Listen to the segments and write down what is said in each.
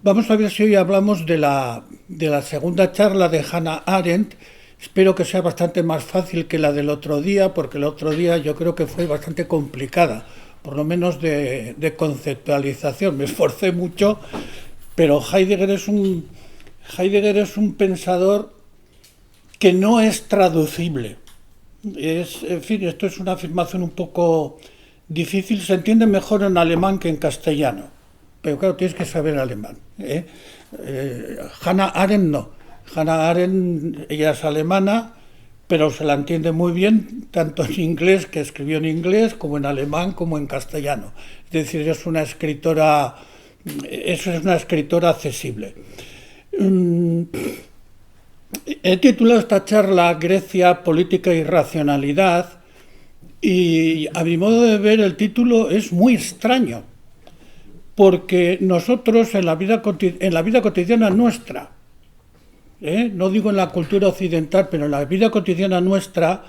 Vamos a ver si hoy hablamos de la segunda charla de Hannah Arendt. Espero que sea bastante más fácil que la del otro día, porque el otro día yo creo que fue bastante complicada, por lo menos de conceptualización. Me esforcé mucho, pero Heidegger es un pensador que no es traducible. En fin, esto es una afirmación un poco difícil, se entiende mejor en alemán que en castellano, pero claro, tienes que saber alemán. Hannah Arendt no. Hannah Arendt, ella es alemana, pero se la entiende muy bien, tanto en inglés, que escribió en inglés, como en alemán, como en castellano. Es decir, es una escritora accesible. He titulado esta charla Grecia, política y racionalidad, y a mi modo de ver el título es muy extraño, porque nosotros en la vida cotidiana nuestra, no digo en la cultura occidental, pero en la vida cotidiana nuestra,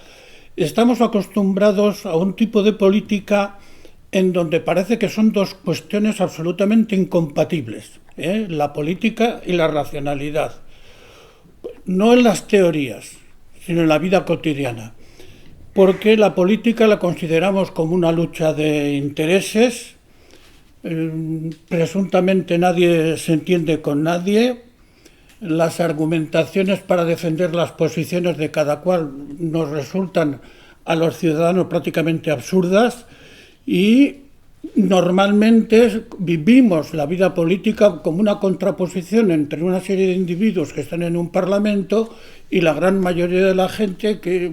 estamos acostumbrados a un tipo de política en donde parece que son dos cuestiones absolutamente incompatibles, la política y la racionalidad. No en las teorías, sino en la vida cotidiana. Porque la política la consideramos como una lucha de intereses, presuntamente nadie se entiende con nadie, las argumentaciones para defender las posiciones de cada cual nos resultan a los ciudadanos prácticamente absurdas y normalmente vivimos la vida política como una contraposición entre una serie de individuos que están en un parlamento y la gran mayoría de la gente que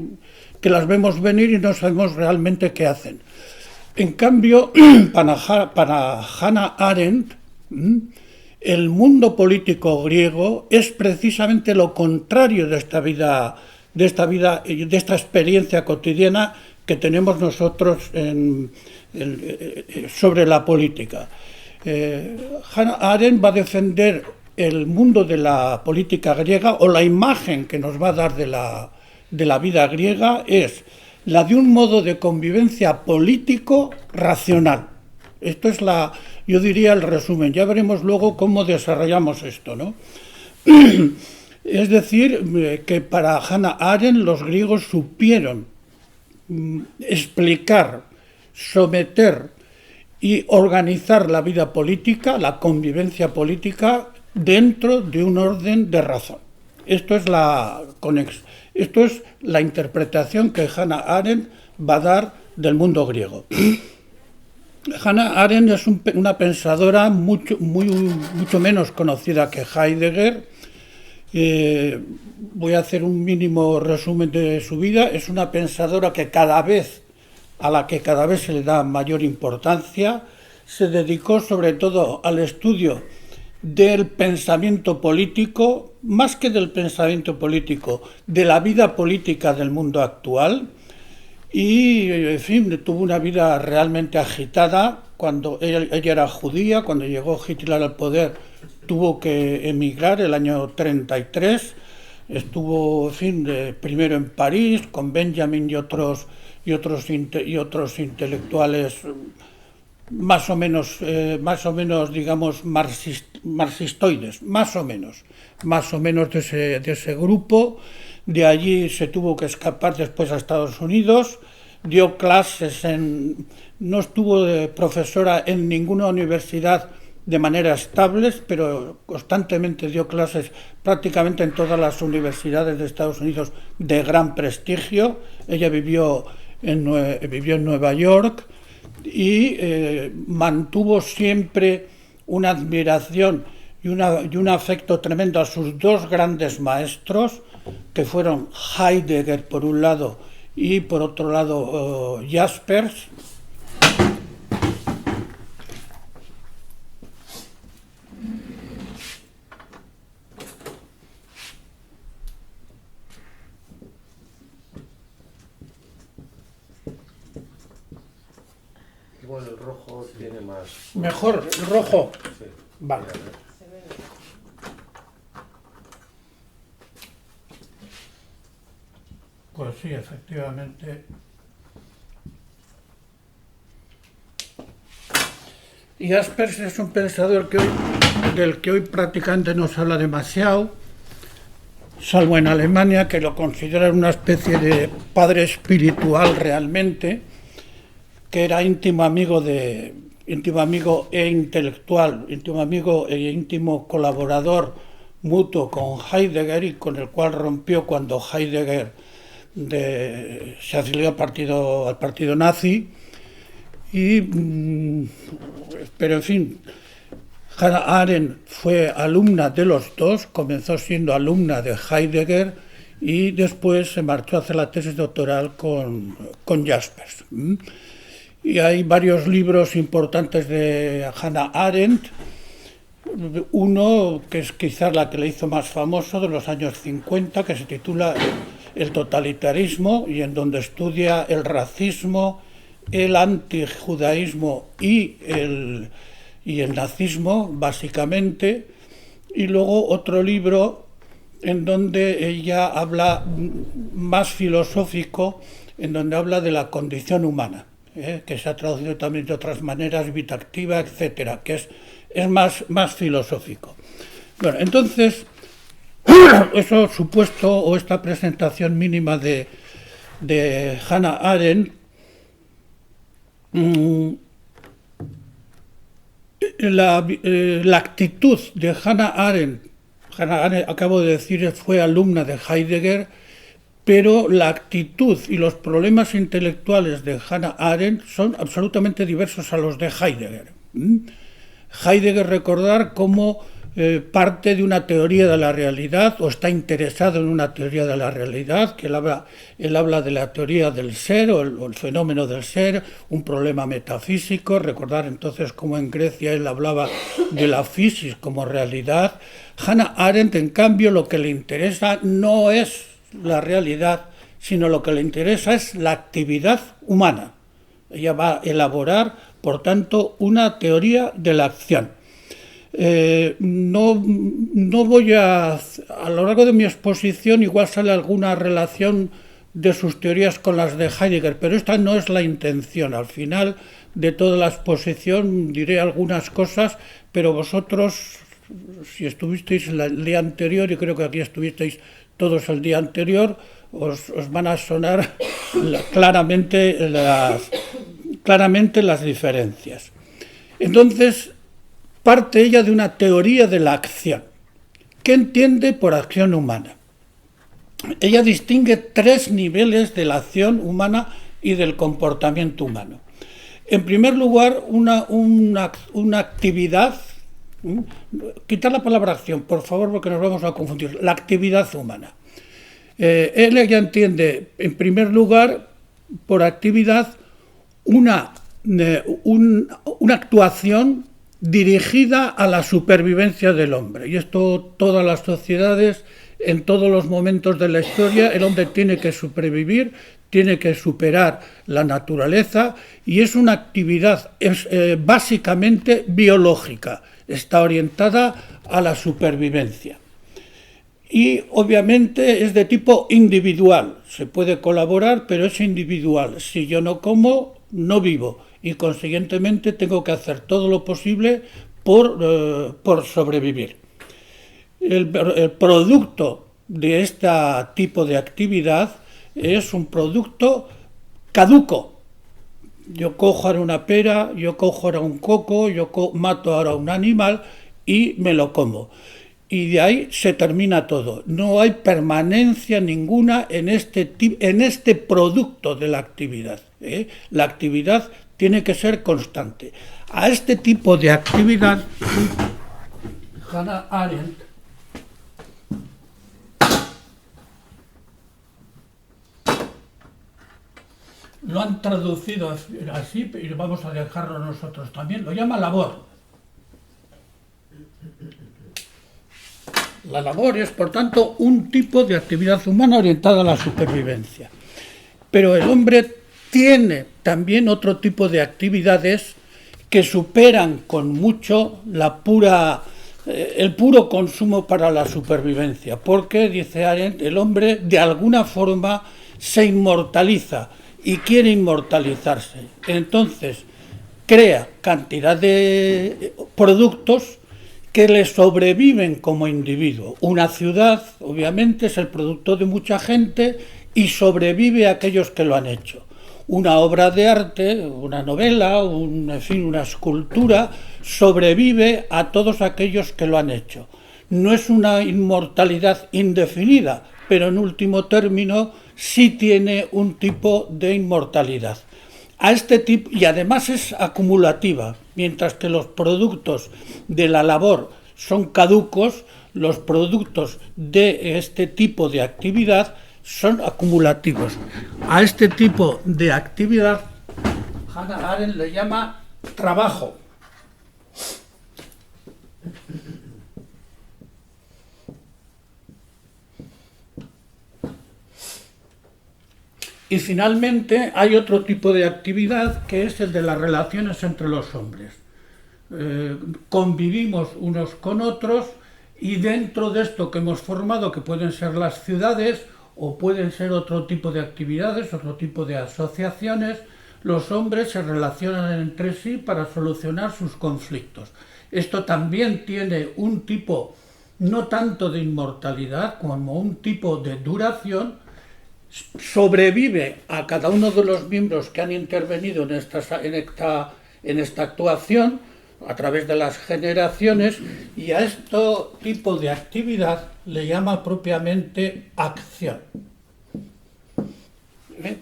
las vemos venir y no sabemos realmente qué hacen. En cambio, para Hannah Arendt, el mundo político griego es precisamente lo contrario de esta experiencia cotidiana que tenemos nosotros sobre la política. Hannah Arendt va a defender el mundo de la política griega, o la imagen que nos va a dar de la vida griega es la de un modo de convivencia político racional. Esto es yo diría, el resumen. Ya veremos luego cómo desarrollamos esto, ¿no? Es decir, que para Hannah Arendt los griegos supieron explicar, someter y organizar la vida política, la convivencia política, dentro de un orden de razón. Esto es la interpretación que Hannah Arendt va a dar del mundo griego. Hannah Arendt es una pensadora mucho menos conocida que Heidegger. Voy a hacer un mínimo resumen de su vida. Es una pensadora a la que cada vez se le da mayor importancia. Se dedicó sobre todo al estudio del pensamiento político, más que del pensamiento político, de la vida política del mundo actual. Y, en fin, tuvo una vida realmente agitada. Cuando ella era judía, cuando llegó Hitler al poder, tuvo que emigrar el año 33. Estuvo, en fin, primero en París con Benjamin y otros intelectuales más o menos, digamos, marxistoides, más o menos de ese grupo. De allí se tuvo que escapar después a Estados Unidos, dio clases no estuvo de profesora en ninguna universidad de manera estable, pero constantemente dio clases prácticamente en todas las universidades de Estados Unidos de gran prestigio. Ella vivió en Nueva York y mantuvo siempre una admiración y un afecto tremendo a sus dos grandes maestros, que fueron Heidegger por un lado y por otro lado Jaspers. Igual el rojo tiene más... Mejor, el rojo. Sí. Vale. Pues sí, efectivamente. Y Jaspers es un pensador que hoy del que hoy prácticamente no se habla demasiado, salvo en Alemania, que lo consideran una especie de padre espiritual realmente, que era íntimo amigo e intelectual, íntimo amigo e íntimo colaborador mutuo con Heidegger, y con el cual rompió cuando Heidegger se afilió al partido nazi. Pero en fin, Hannah Arendt fue alumna de los dos, comenzó siendo alumna de Heidegger y después se marchó a hacer la tesis doctoral con Jaspers. Y hay varios libros importantes de Hannah Arendt. Uno, que es quizás la que le hizo más famoso, de los años 50, que se titula El totalitarismo, y en donde estudia el racismo, el antijudaísmo y el nazismo, básicamente. Y luego otro libro en donde ella habla más filosófico, en donde habla de la condición humana, que se ha traducido también de otras maneras, Vida Activa, etcétera, que es más filosófico. Bueno, entonces, eso supuesto, o esta presentación mínima de Hannah Arendt, la actitud de Hannah Arendt, acabo de decir, fue alumna de Heidegger, pero la actitud y los problemas intelectuales de Hannah Arendt son absolutamente diversos a los de Heidegger. Heidegger, recordar cómo parte de una teoría de la realidad, o está interesado en una teoría de la realidad, que él habla de la teoría del ser o el fenómeno del ser, un problema metafísico. Recordar entonces cómo en Grecia él hablaba de la physis como realidad. Hannah Arendt, en cambio, lo que le interesa no es la realidad, sino lo que le interesa es la actividad humana. Ella va a elaborar, por tanto, una teoría de la acción. No voy a lo largo de mi exposición igual sale alguna relación de sus teorías con las de Heidegger, pero esta no es la intención. Al final de toda la exposición diré algunas cosas, pero vosotros, si estuvisteis el día anterior, y creo que aquí estuvisteis todos el día anterior, os van a sonar claramente las diferencias. Entonces, parte ella de una teoría de la acción. ¿Qué entiende por acción humana? Ella distingue 3 niveles de la acción humana y del comportamiento humano. En primer lugar, una actividad. Quitar la palabra acción, por favor, porque nos vamos a confundir. La actividad humana. Ella entiende, en primer lugar, por actividad, una actuación dirigida a la supervivencia del hombre. Y esto, todas las sociedades, en todos los momentos de la historia, el hombre tiene que supervivir, tiene que superar la naturaleza, y es una actividad básicamente biológica, está orientada a la supervivencia. Y obviamente es de tipo individual, se puede colaborar, pero es individual. Si yo no como, no vivo, y consiguientemente tengo que hacer todo lo posible por sobrevivir. El producto de este tipo de actividad es un producto caduco. Yo cojo ahora una pera, yo cojo ahora un coco, yo mato ahora un animal y me lo como. Y de ahí se termina todo. No hay permanencia ninguna en este producto de la actividad. La actividad tiene que ser constante. A este tipo de actividad, Hannah Arendt lo han traducido así, y vamos a dejarlo nosotros también, lo llama labor. La labor es, por tanto, un tipo de actividad humana orientada a la supervivencia. Pero el hombre tiene también otro tipo de actividades que superan con mucho el puro consumo para la supervivencia, porque, dice Arendt, el hombre de alguna forma se inmortaliza y quiere inmortalizarse. Entonces, crea cantidad de productos que le sobreviven como individuo. Una ciudad, obviamente, es el producto de mucha gente y sobrevive a aquellos que lo han hecho. Una obra de arte, una novela, en fin, una escultura, sobrevive a todos aquellos que lo han hecho. No es una inmortalidad indefinida, pero en último término sí tiene un tipo de inmortalidad. A este tipo, y además es acumulativa, mientras que los productos de la labor son caducos, los productos de este tipo de actividad son acumulativos. A este tipo de actividad Hannah Arendt le llama trabajo. Y finalmente hay otro tipo de actividad que es el de las relaciones entre los hombres. Convivimos unos con otros y dentro de esto que hemos formado, que pueden ser las ciudades o pueden ser otro tipo de actividades, otro tipo de asociaciones, los hombres se relacionan entre sí para solucionar sus conflictos. Esto también tiene un tipo no tanto de inmortalidad como un tipo de duración. Sobrevive a cada uno de los miembros que han intervenido en esta actuación a través de las generaciones, y a este tipo de actividad le llama propiamente acción.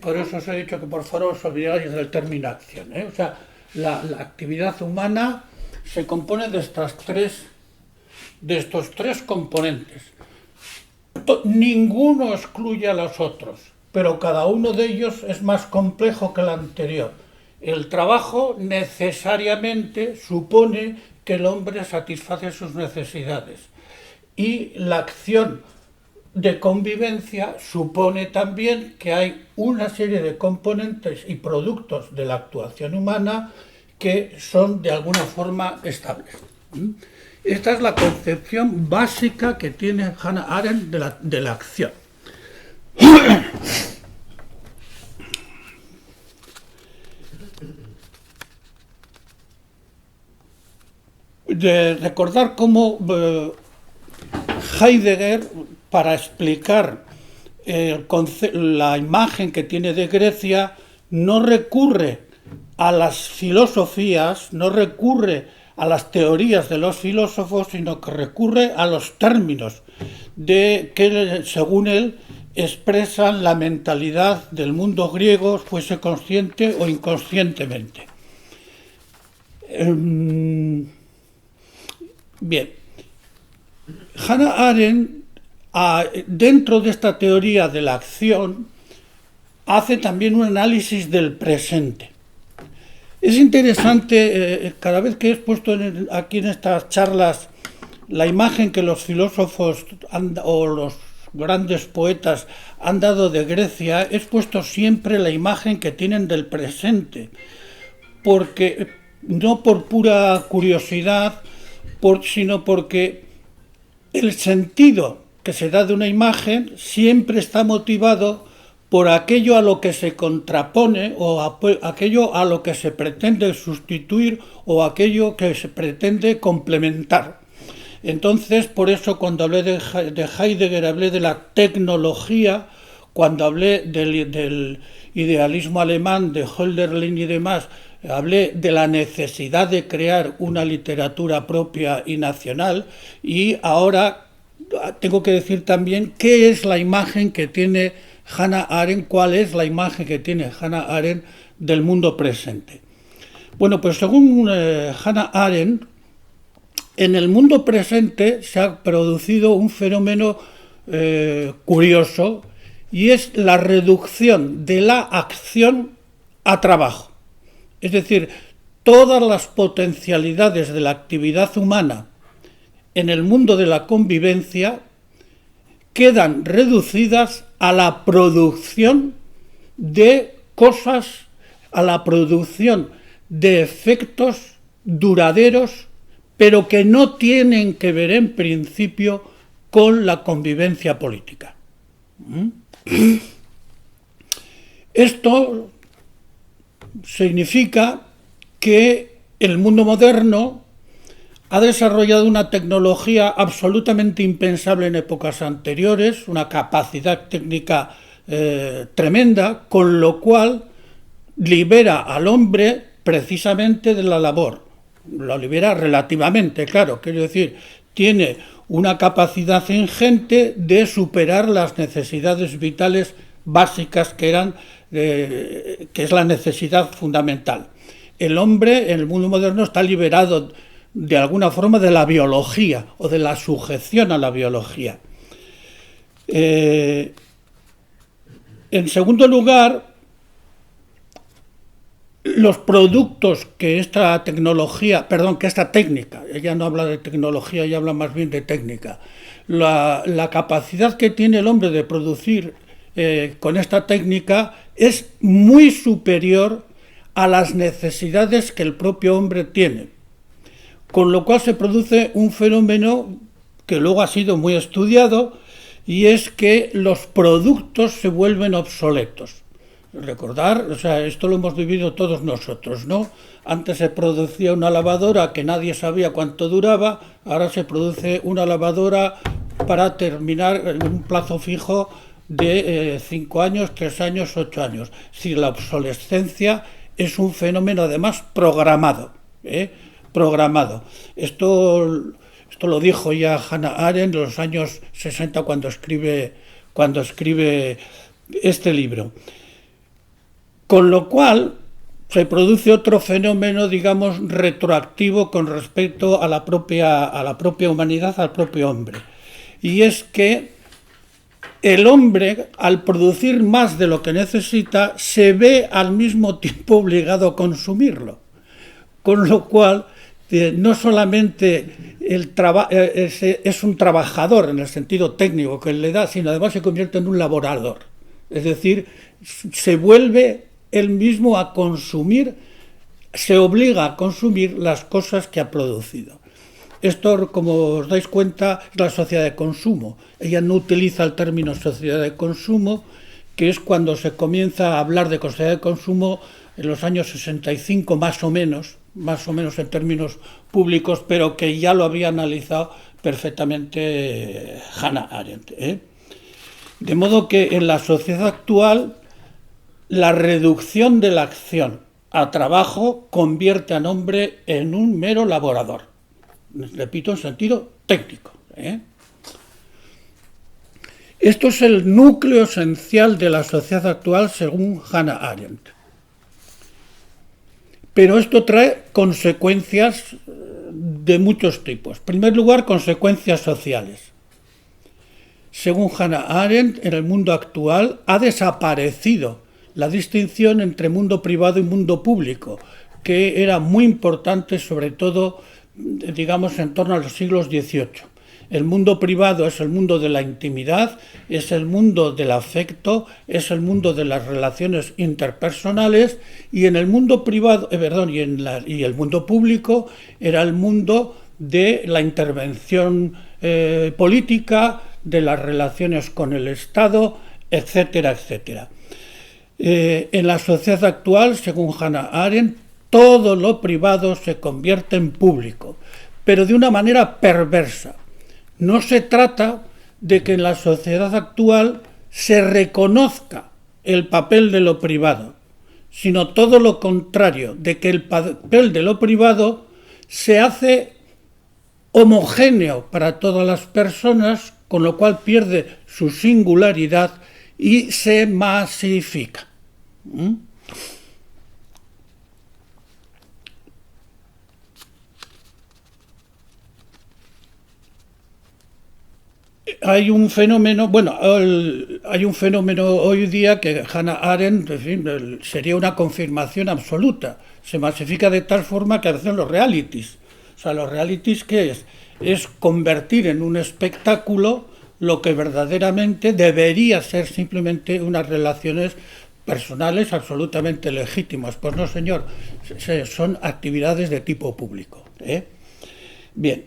Por eso os he dicho que por favor os olvidáis del término acción. O sea, la actividad humana se compone de estos tres componentes. Ninguno excluye a los otros, pero cada uno de ellos es más complejo que el anterior. El trabajo necesariamente supone que el hombre satisface sus necesidades y la acción de convivencia supone también que hay una serie de componentes y productos de la actuación humana que son de alguna forma estables. Esta es la concepción básica que tiene Hannah Arendt de la acción. De recordar cómo Heidegger, para explicar la imagen que tiene de Grecia, no recurre a las filosofías, no recurre a las teorías de los filósofos, sino que recurre a los términos que, según él, expresan la mentalidad del mundo griego, fuese consciente o inconscientemente. Bien, Hannah Arendt, dentro de esta teoría de la acción, hace también un análisis del presente. Es interesante, cada vez que he expuesto aquí en estas charlas la imagen que los filósofos o los grandes poetas han dado de Grecia, he expuesto siempre la imagen que tienen del presente, porque no por pura curiosidad, sino porque el sentido que se da de una imagen siempre está motivado por aquello a lo que se contrapone o aquello a lo que se pretende sustituir o aquello que se pretende complementar. Entonces, por eso cuando hablé de Heidegger hablé de la tecnología, cuando hablé del idealismo alemán, de Hölderlin y demás, hablé de la necesidad de crear una literatura propia y nacional, y ahora tengo que decir también qué es la imagen que tiene Hannah Arendt, cuál es la imagen que tiene Hannah Arendt del mundo presente. Bueno, pues según Hannah Arendt, en el mundo presente se ha producido un fenómeno curioso, y es la reducción de la acción a trabajo. Es decir, todas las potencialidades de la actividad humana en el mundo de la convivencia quedan reducidas a la producción de cosas, a la producción de efectos duraderos, pero que no tienen que ver en principio con la convivencia política. Esto significa que el mundo moderno ha desarrollado una tecnología absolutamente impensable en épocas anteriores, una capacidad técnica tremenda, con lo cual libera al hombre precisamente de la labor. Lo libera relativamente, claro, quiero decir, tiene una capacidad ingente de superar las necesidades vitales básicas que es la necesidad fundamental. El hombre en el mundo moderno está liberado de alguna forma de la biología o de la sujeción a la biología. En segundo lugar, los productos que esta técnica, ella no habla de tecnología, ella habla más bien de técnica, la capacidad que tiene el hombre de producir con esta técnica es muy superior a las necesidades que el propio hombre tiene, con lo cual se produce un fenómeno que luego ha sido muy estudiado, y es que los productos se vuelven obsoletos. Recordar, o sea, esto lo hemos vivido todos nosotros, ¿no? Antes se producía una lavadora que nadie sabía cuánto duraba, ahora se produce una lavadora para terminar en un plazo fijo de 5 años, 3 años, 8 años. Es decir, la obsolescencia es un fenómeno además programado, programado. Esto lo dijo ya Hannah Arendt en los años 60 cuando escribe este libro. Con lo cual se produce otro fenómeno, digamos, retroactivo con respecto a la propia humanidad, al propio hombre. Y es que el hombre, al producir más de lo que necesita, se ve al mismo tiempo obligado a consumirlo. Con lo cual, no solamente es un trabajador en el sentido técnico que le da, sino además se convierte en un laborador. Es decir, se vuelve él mismo a consumir, se obliga a consumir las cosas que ha producido. Esto, como os dais cuenta, es la sociedad de consumo. Ella no utiliza el término sociedad de consumo, que es cuando se comienza a hablar de sociedad de consumo en los años 65 más o menos en términos públicos, pero que ya lo había analizado perfectamente Hannah Arendt. De modo que en la sociedad actual la reducción de la acción a trabajo convierte al hombre en un mero laborador. Repito, en sentido técnico. Esto es el núcleo esencial de la sociedad actual según Hannah Arendt. Pero esto trae consecuencias de muchos tipos. En primer lugar, consecuencias sociales. Según Hannah Arendt, en el mundo actual ha desaparecido la distinción entre mundo privado y mundo público, que era muy importante, sobre todo, digamos, en torno a los siglos XVIII. El mundo privado es el mundo de la intimidad, es el mundo del afecto, es el mundo de las relaciones interpersonales, y en el mundo privado, y el mundo público era el mundo de la intervención política, de las relaciones con el Estado, etcétera, etcétera. En la sociedad actual, según Hannah Arendt, todo lo privado se convierte en público, pero de una manera perversa. No se trata de que en la sociedad actual se reconozca el papel de lo privado, sino todo lo contrario, de que el papel de lo privado se hace homogéneo para todas las personas, con lo cual pierde su singularidad y se masifica. Hay un fenómeno hoy día que Hannah Arendt, en fin, sería una confirmación absoluta. Se masifica de tal forma que hacen los realities. O sea, los realities, ¿qué es? Es convertir en un espectáculo lo que verdaderamente debería ser simplemente unas relaciones personales absolutamente legítimas. Pues no, señor, son actividades de tipo público. Bien.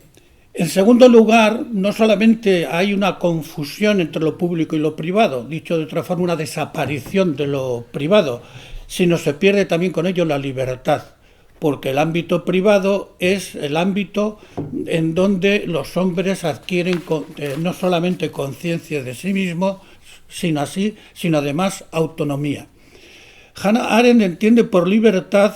En segundo lugar, no solamente hay una confusión entre lo público y lo privado, dicho de otra forma, una desaparición de lo privado, sino se pierde también con ello la libertad, porque el ámbito privado es el ámbito en donde los hombres adquieren no solamente conciencia de sí mismos, sino además autonomía. Hannah Arendt entiende por libertad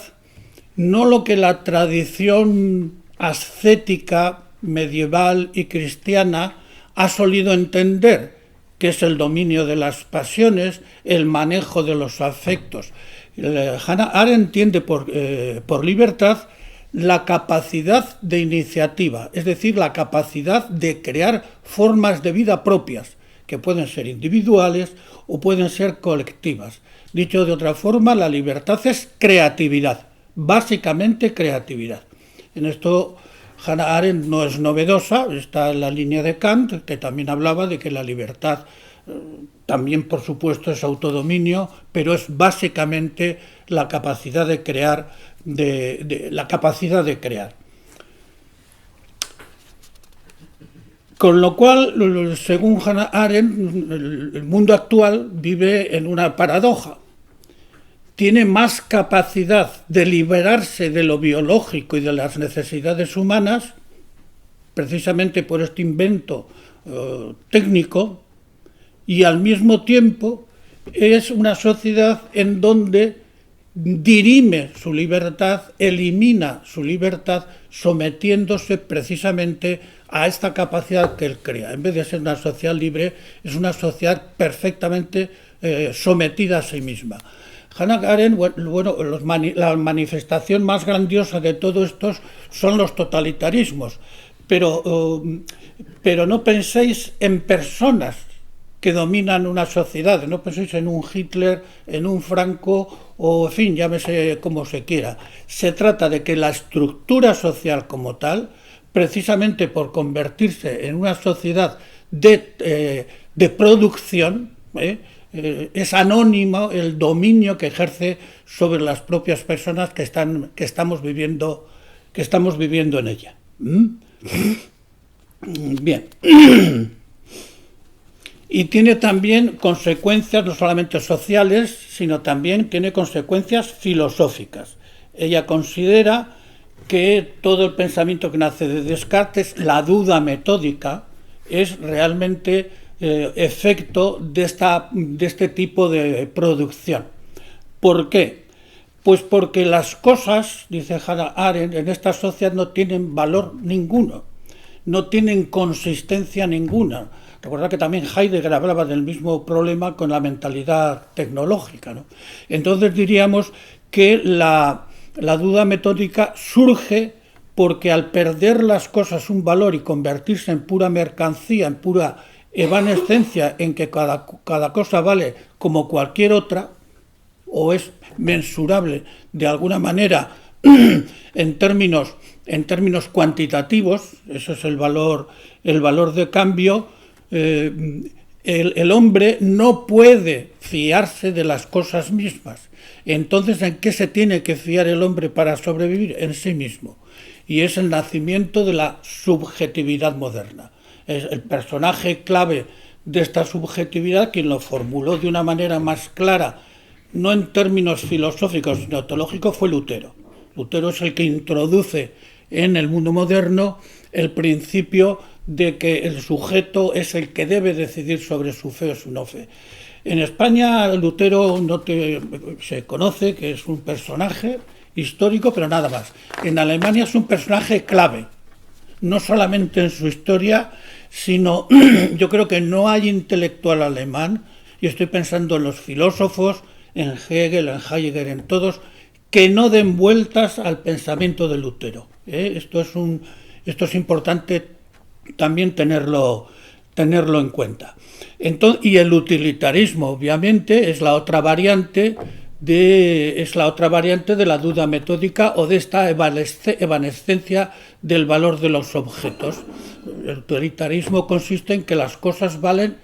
no lo que la tradición ascética, medieval y cristiana ha solido entender, que es el dominio de las pasiones, el manejo de los afectos. Hannah Arendt entiende por libertad la capacidad de iniciativa, es decir, la capacidad de crear formas de vida propias, que pueden ser individuales o pueden ser colectivas. Dicho de otra forma, la libertad es creatividad, básicamente creatividad. En esto Hannah Arendt no es novedosa, está en la línea de Kant, que también hablaba de que la libertad también, por supuesto, es autodominio, pero es básicamente la capacidad de crear, la capacidad de crear. Con lo cual, según Hannah Arendt, el mundo actual vive en una paradoja. Tiene más capacidad de liberarse de lo biológico y de las necesidades humanas, precisamente por este invento técnico, y al mismo tiempo es una sociedad en donde dirime su libertad, elimina su libertad, sometiéndose precisamente a esta capacidad que él crea. En vez de ser una sociedad libre, es una sociedad perfectamente sometida a sí misma. Hannah Arendt, la manifestación más grandiosa de todo esto son los totalitarismos, pero no penséis en personas que dominan una sociedad, no penséis en un Hitler, en un Franco, o en fin, llámese como se quiera. Se trata de que la estructura social como tal, precisamente por convertirse en una sociedad de producción, es anónimo el dominio que ejerce sobre las propias personas que estamos viviendo en ella. Bien. Y tiene también consecuencias no solamente sociales, sino también tiene consecuencias filosóficas. Ella considera que todo el pensamiento que nace de Descartes, la duda metódica, es realmente efecto de este tipo de producción. ¿Por qué? Pues porque las cosas, dice Hannah Arendt, en esta sociedad no tienen valor ninguno, no tienen consistencia ninguna. Recordad que también Heidegger hablaba del mismo problema con la mentalidad tecnológica, ¿no? Entonces diríamos que la duda metódica surge porque al perder las cosas un valor y convertirse en pura mercancía, en pura evanescencia, en que cada cosa vale como cualquier otra, o es mensurable de alguna manera en términos cuantitativos, eso es el valor de cambio. El hombre no puede fiarse de las cosas mismas. Entonces, ¿en qué se tiene que fiar el hombre para sobrevivir? En sí mismo. Y es el nacimiento de la subjetividad moderna. Es el personaje clave de esta subjetividad quien lo formuló de una manera más clara, no en términos filosóficos, sino teológicos, fue Lutero. Lutero es el que introduce en el mundo moderno el principio de que el sujeto es el que debe decidir sobre su fe o su no fe. En España Lutero se conoce que es un personaje histórico, pero nada más. En Alemania es un personaje clave, no solamente en su historia, sino yo creo que no hay intelectual alemán, y estoy pensando en los filósofos, en Hegel, en Heidegger, en todos, que no den vueltas al pensamiento de Lutero. Esto es importante también tenerlo en cuenta. Entonces, y el utilitarismo, obviamente, es la otra variante de la duda metódica o de esta evanescencia del valor de los objetos. El utilitarismo consiste en que las cosas valen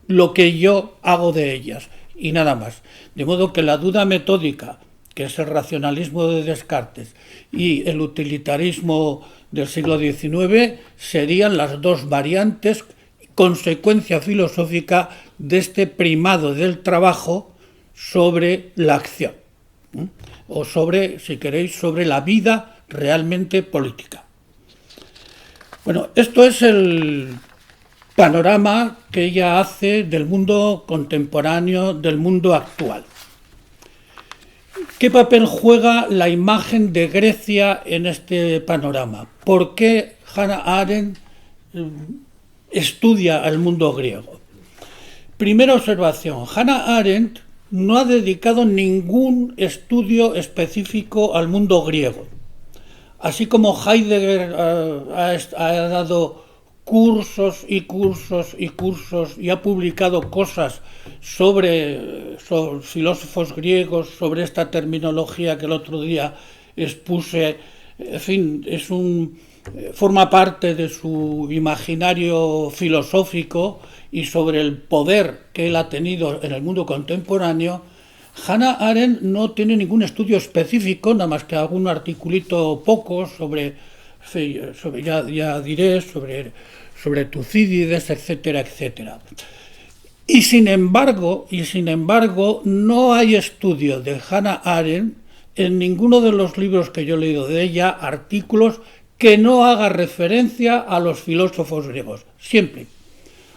lo que yo hago de ellas y nada más. De modo que la duda metódica, que es el racionalismo de Descartes, y el utilitarismo del siglo XIX serían las dos variantes, consecuencia filosófica de este primado del trabajo sobre la acción. o sobre, si queréis, sobre la vida realmente política. Bueno, esto es el panorama que ella hace del mundo contemporáneo, del mundo actual. ¿Qué papel juega la imagen de Grecia en este panorama? ¿Por qué Hannah Arendt estudia al mundo griego? Primera observación, Hannah Arendt no ha dedicado ningún estudio específico al mundo griego. Así como Heidegger ha dado cursos y cursos y cursos y ha publicado cosas sobre filósofos griegos, sobre esta terminología que el otro día expuse, en fin, forma parte de su imaginario filosófico y sobre el poder que él ha tenido en el mundo contemporáneo. Hannah Arendt no tiene ningún estudio específico, nada más que algún articulito poco sobre ya diré, sobre Tucídides, etcétera, etcétera. Y sin embargo, no hay estudio de Hannah Arendt en ninguno de los libros que yo he leído de ella, artículos que no haga referencia a los filósofos griegos. Siempre.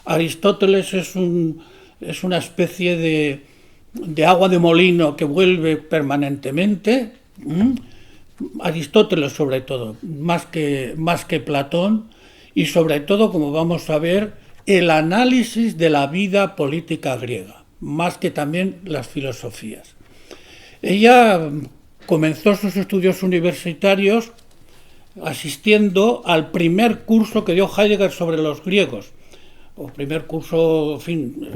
Aristóteles es una especie de agua de molino que vuelve permanentemente. Aristóteles sobre todo, más que Platón, y sobre todo, como vamos a ver, el análisis de la vida política griega, más que también las filosofías. Ella comenzó sus estudios universitarios asistiendo al primer curso que dio Heidegger sobre los griegos, o primer curso, en fin,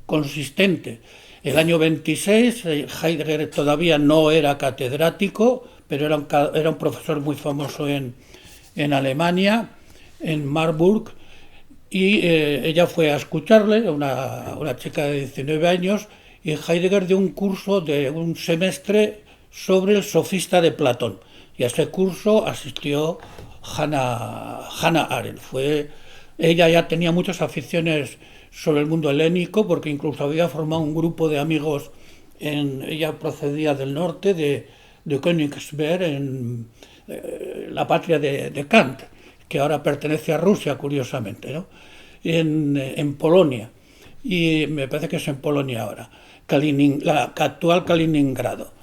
consistente. El año 26, Heidegger todavía no era catedrático, pero era un profesor muy famoso en Alemania, en Marburg, y ella fue a escucharle, una chica de 19 años, y Heidegger dio un curso de un semestre sobre el sofista de Platón. Y a ese curso asistió Hannah Arendt. Ella ya tenía muchas aficiones sobre el mundo helénico, porque incluso había formado un grupo de amigos, ella procedía del norte, de Königsberg, en la patria de Kant, que ahora pertenece a Rusia, curiosamente, ¿no? En Polonia, y me parece que es en Polonia ahora, la actual Kaliningrado.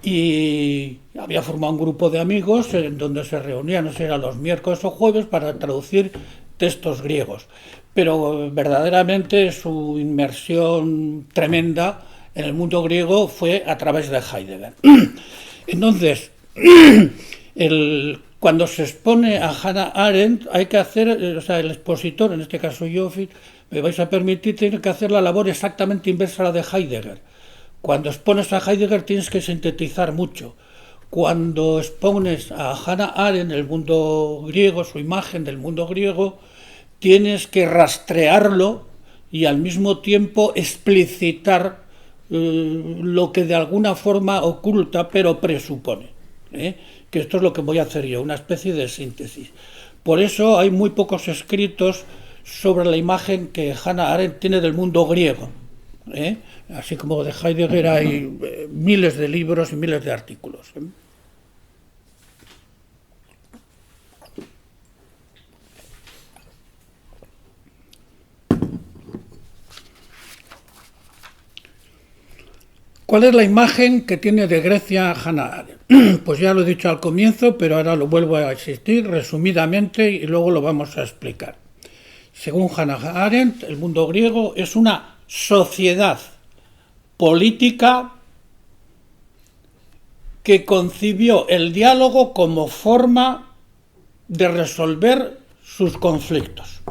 Y había formado un grupo de amigos en donde se reunían, no sé, era los miércoles o jueves, para traducir textos griegos. Pero verdaderamente su inmersión tremenda en el mundo griego fue a través de Heidegger. Entonces, cuando se expone a Hannah Arendt, hay que hacer, el expositor, en este caso yo, me vais a permitir, tiene que hacer la labor exactamente inversa a la de Heidegger. Cuando expones a Heidegger tienes que sintetizar mucho. Cuando expones a Hannah Arendt el mundo griego, su imagen del mundo griego, tienes que rastrearlo y al mismo tiempo explicitar lo que de alguna forma oculta pero presupone. Que esto es lo que voy a hacer yo, una especie de síntesis. Por eso hay muy pocos escritos sobre la imagen que Hannah Arendt tiene del mundo griego. Así como de Heidegger hay miles de libros y miles de artículos. ¿Cuál es la imagen que tiene de Grecia Hannah Arendt? Pues ya lo he dicho al comienzo, pero ahora lo vuelvo a insistir resumidamente y luego lo vamos a explicar. Según Hannah Arendt, el mundo griego es una sociedad política que concibió el diálogo como forma de resolver sus conflictos.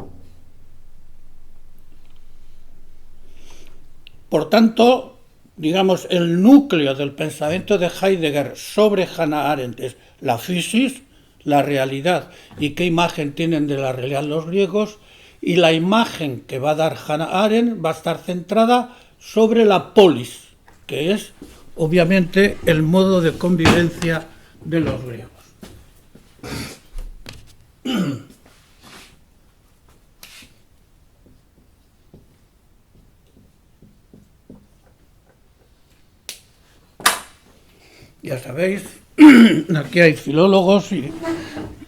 Por tanto, digamos, el núcleo del pensamiento de Heidegger sobre Hannah Arendt es la physis, la realidad, y qué imagen tienen de la realidad los griegos, y la imagen que va a dar Hannah Arendt va a estar centrada sobre la polis, que es, obviamente, el modo de convivencia de los griegos. Ya sabéis, aquí hay filólogos y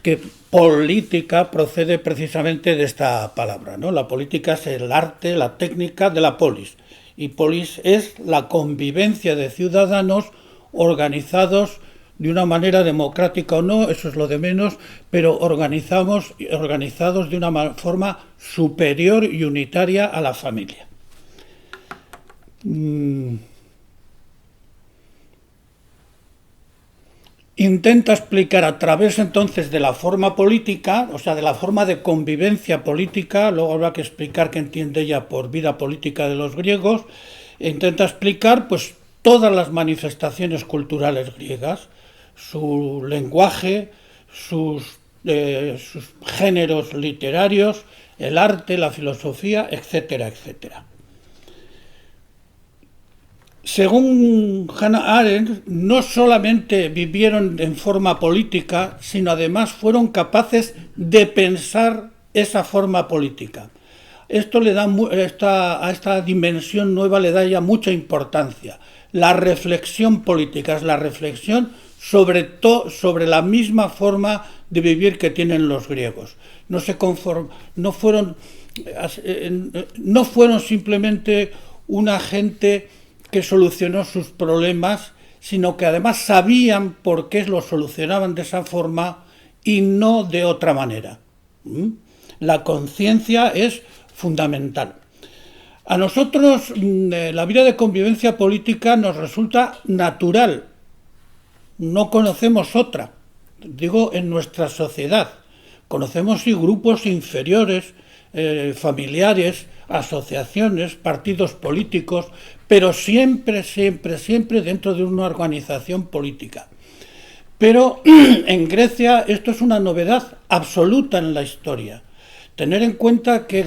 que política procede precisamente de esta palabra, ¿no? La política es el arte, la técnica de la polis. Y polis es la convivencia de ciudadanos organizados de una manera democrática o no, eso es lo de menos, pero organizados de una forma superior y unitaria a la familia. Intenta explicar a través entonces de la forma política, o sea, de la forma de convivencia política, luego habrá que explicar qué entiende ella por vida política de los griegos, intenta explicar pues todas las manifestaciones culturales griegas, su lenguaje, sus géneros literarios, el arte, la filosofía, etcétera, etcétera. Según Hannah Arendt, no solamente vivieron en forma política, sino además fueron capaces de pensar esa forma política. Esto le da a esta dimensión nueva le da ya mucha importancia. La reflexión política es la reflexión sobre la misma forma de vivir que tienen los griegos. No fueron simplemente una gente que solucionó sus problemas, sino que además sabían por qué los solucionaban de esa forma y no de otra manera. La conciencia es fundamental. A nosotros la vida de convivencia política nos resulta natural, no conocemos otra, digo en nuestra sociedad. Conocemos sí grupos inferiores, familiares, asociaciones, partidos políticos, pero siempre dentro de una organización política. Pero en Grecia esto es una novedad absoluta en la historia. Tener en cuenta que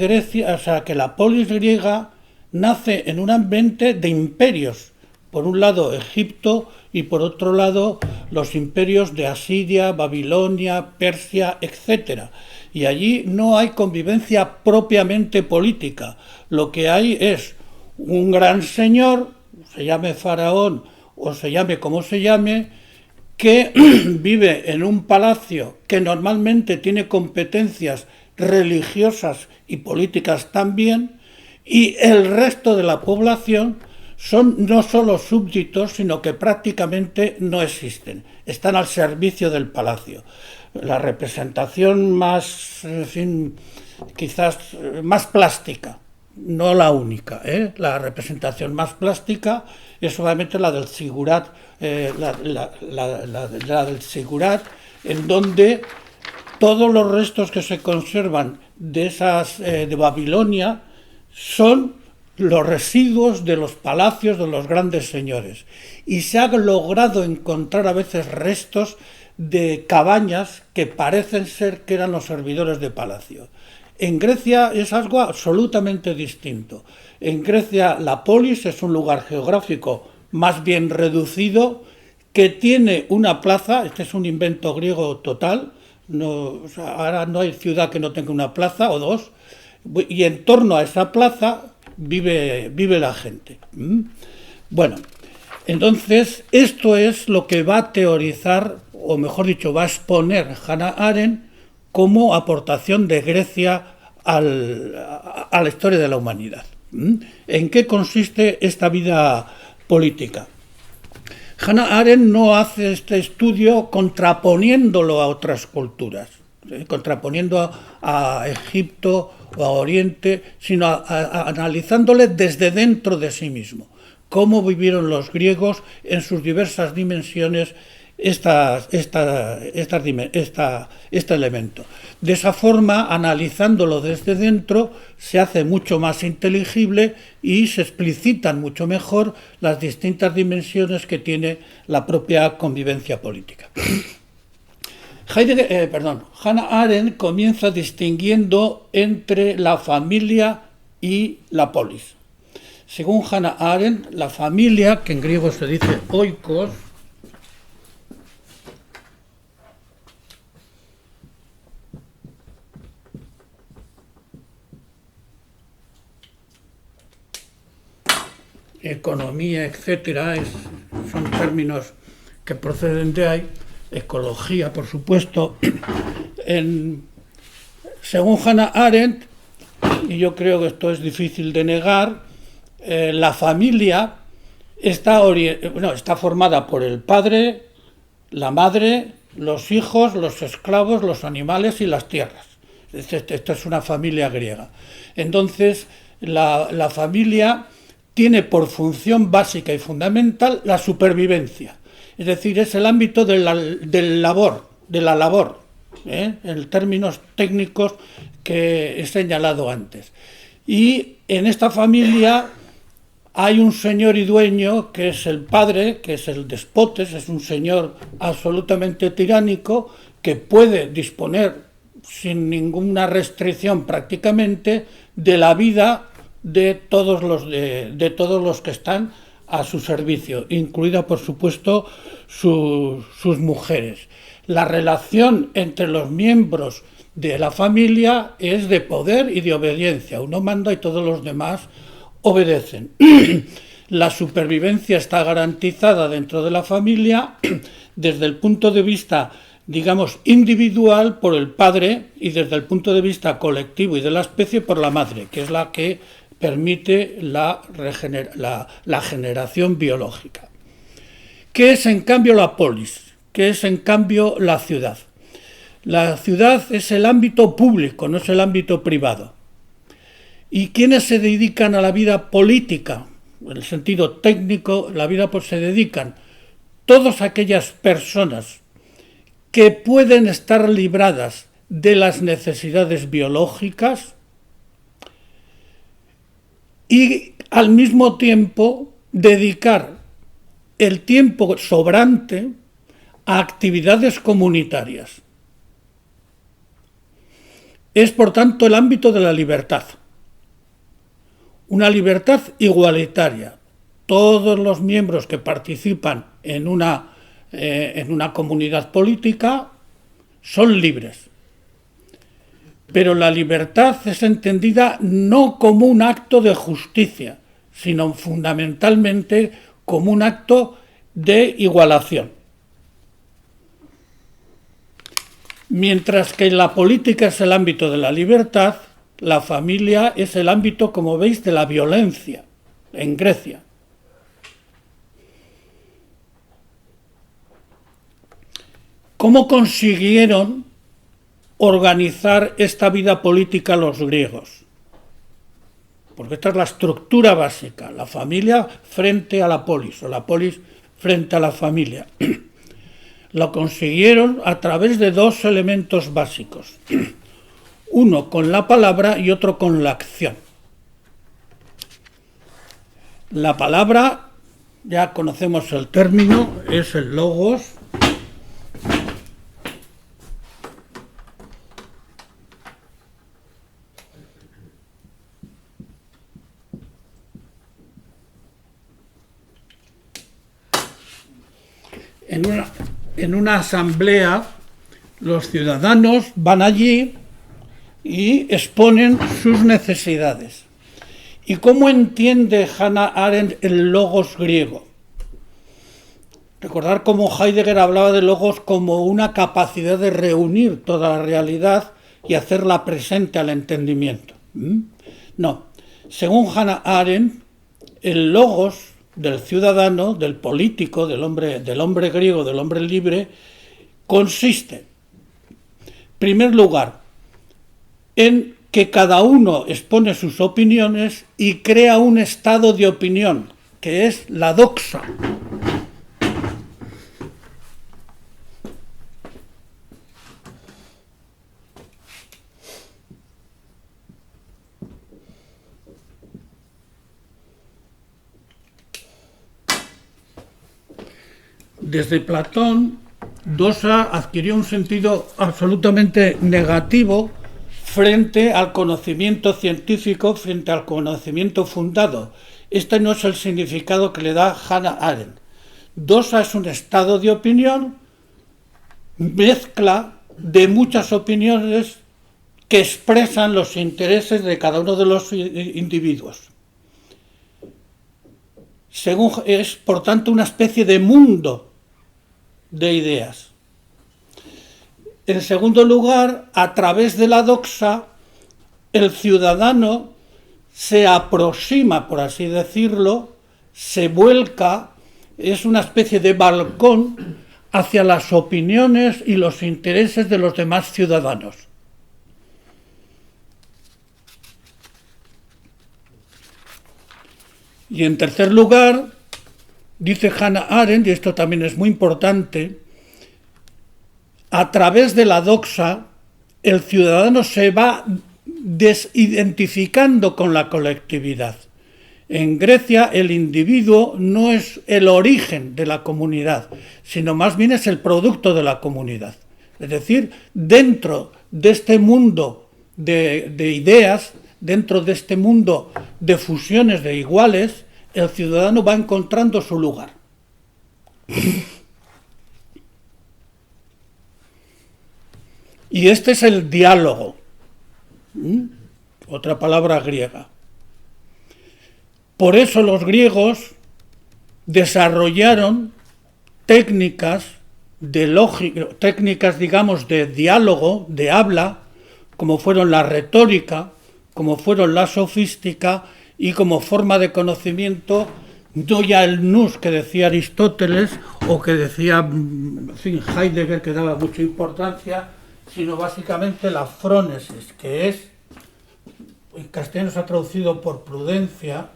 que la polis griega nace en un ambiente de imperios. Por un lado Egipto y por otro lado los imperios de Asiria, Babilonia, Persia, etc. Y allí no hay convivencia propiamente política. Lo que hay es un gran señor, se llame faraón o se llame como se llame, que vive en un palacio que normalmente tiene competencias religiosas y políticas también, y el resto de la población son no solo súbditos, sino que prácticamente no existen, están al servicio del palacio. La representación más, en fin, quizás más plástica, no la única, la representación más plástica es obviamente la del Sigurat, la del Sigurat, en donde todos los restos que se conservan de Babilonia son los residuos de los palacios de los grandes señores, y se ha logrado encontrar a veces restos de cabañas que parecen ser que eran los servidores de palacio. En Grecia es algo absolutamente distinto. En Grecia la polis es un lugar geográfico más bien reducido que tiene una plaza, este es un invento griego total, ahora no hay ciudad que no tenga una plaza o dos, y en torno a esa plaza vive la gente. Bueno, entonces esto es lo que va a teorizar, o mejor dicho, va a exponer Hannah Arendt como aportación de Grecia a la historia de la humanidad. ¿En qué consiste esta vida política? Hannah Arendt no hace este estudio contraponiéndolo a otras culturas, contraponiendo a Egipto o a Oriente, sino analizándole desde dentro de sí mismo, cómo vivieron los griegos en sus diversas dimensiones este elemento. De esa forma, analizándolo desde dentro, se hace mucho más inteligible y se explicitan mucho mejor las distintas dimensiones que tiene la propia convivencia política. Hannah Arendt comienza distinguiendo entre la familia y la polis. Según Hannah Arendt, la familia, que en griego se dice oikos, economía, etcétera, son términos que proceden de ahí, ecología, por supuesto. Según Hannah Arendt, y yo creo que esto es difícil de negar, la familia está formada por el padre, la madre, los hijos, los esclavos, los animales y las tierras. Esta es una familia griega. Entonces, la familia tiene por función básica y fundamental la supervivencia. Es decir, es el ámbito de la labor, en términos técnicos que he señalado antes. Y en esta familia hay un señor y dueño que es el padre, que es el despotes, es un señor absolutamente tiránico que puede disponer sin ninguna restricción prácticamente de la vida de todos los que están a su servicio, incluida por supuesto sus mujeres. La relación entre los miembros de la familia es de poder y de obediencia. Uno manda y todos los demás obedecen. La supervivencia está garantizada dentro de la familia desde el punto de vista, digamos, individual por el padre y desde el punto de vista colectivo y de la especie por la madre, que es la que permite la generación biológica. ¿Qué es en cambio la polis? ¿Qué es en cambio la ciudad? La ciudad es el ámbito público, no es el ámbito privado. ¿Y quiénes se dedican a la vida política? En el sentido técnico, la vida se dedican todas aquellas personas que pueden estar libradas de las necesidades biológicas y al mismo tiempo dedicar el tiempo sobrante a actividades comunitarias. Es, por tanto, el ámbito de la libertad. Una libertad igualitaria. Todos los miembros que participan en una comunidad política son libres. Pero la libertad es entendida no como un acto de justicia, sino fundamentalmente como un acto de igualación. Mientras que la política es el ámbito de la libertad, la familia es el ámbito, como veis, de la violencia en Grecia. ¿Cómo consiguieron organizar esta vida política los griegos? Porque esta es la estructura básica, la familia frente a la polis, o la polis frente a la familia. Lo consiguieron a través de dos elementos básicos, uno con la palabra y otro con la acción. La palabra, ya conocemos el término, es el logos. En una asamblea, los ciudadanos van allí y exponen sus necesidades. ¿Y cómo entiende Hannah Arendt el logos griego? Recordar cómo Heidegger hablaba de logos como una capacidad de reunir toda la realidad y hacerla presente al entendimiento. No. Según Hannah Arendt, el logos del ciudadano, del político, del hombre griego, del hombre libre, consiste, en primer lugar, en que cada uno expone sus opiniones y crea un estado de opinión, que es la doxa. Desde Platón, doxa adquirió un sentido absolutamente negativo frente al conocimiento científico, frente al conocimiento fundado. Este no es el significado que le da Hannah Arendt. Doxa es un estado de opinión, mezcla de muchas opiniones que expresan los intereses de cada uno de los individuos. Es, por tanto, una especie de mundo de ideas. En segundo lugar, a través de la doxa, el ciudadano se aproxima, por así decirlo, se vuelca, es una especie de balcón hacia las opiniones y los intereses de los demás ciudadanos. Y en tercer lugar, dice Hannah Arendt, y esto también es muy importante, a través de la doxa, el ciudadano se va desidentificando con la colectividad. En Grecia, el individuo no es el origen de la comunidad, sino más bien es el producto de la comunidad. Es decir, dentro de este mundo de ideas, dentro de este mundo de fusiones de iguales, el ciudadano va encontrando su lugar. Y este es el diálogo, otra palabra griega. Por eso los griegos desarrollaron técnicas de lógica, técnicas, digamos, de diálogo, de habla, como fueron la retórica, como fueron la sofística, y como forma de conocimiento, no ya el nous que decía Aristóteles o que decía Heidegger, que daba mucha importancia, sino básicamente la frónesis, que es, en castellano se ha traducido por prudencia,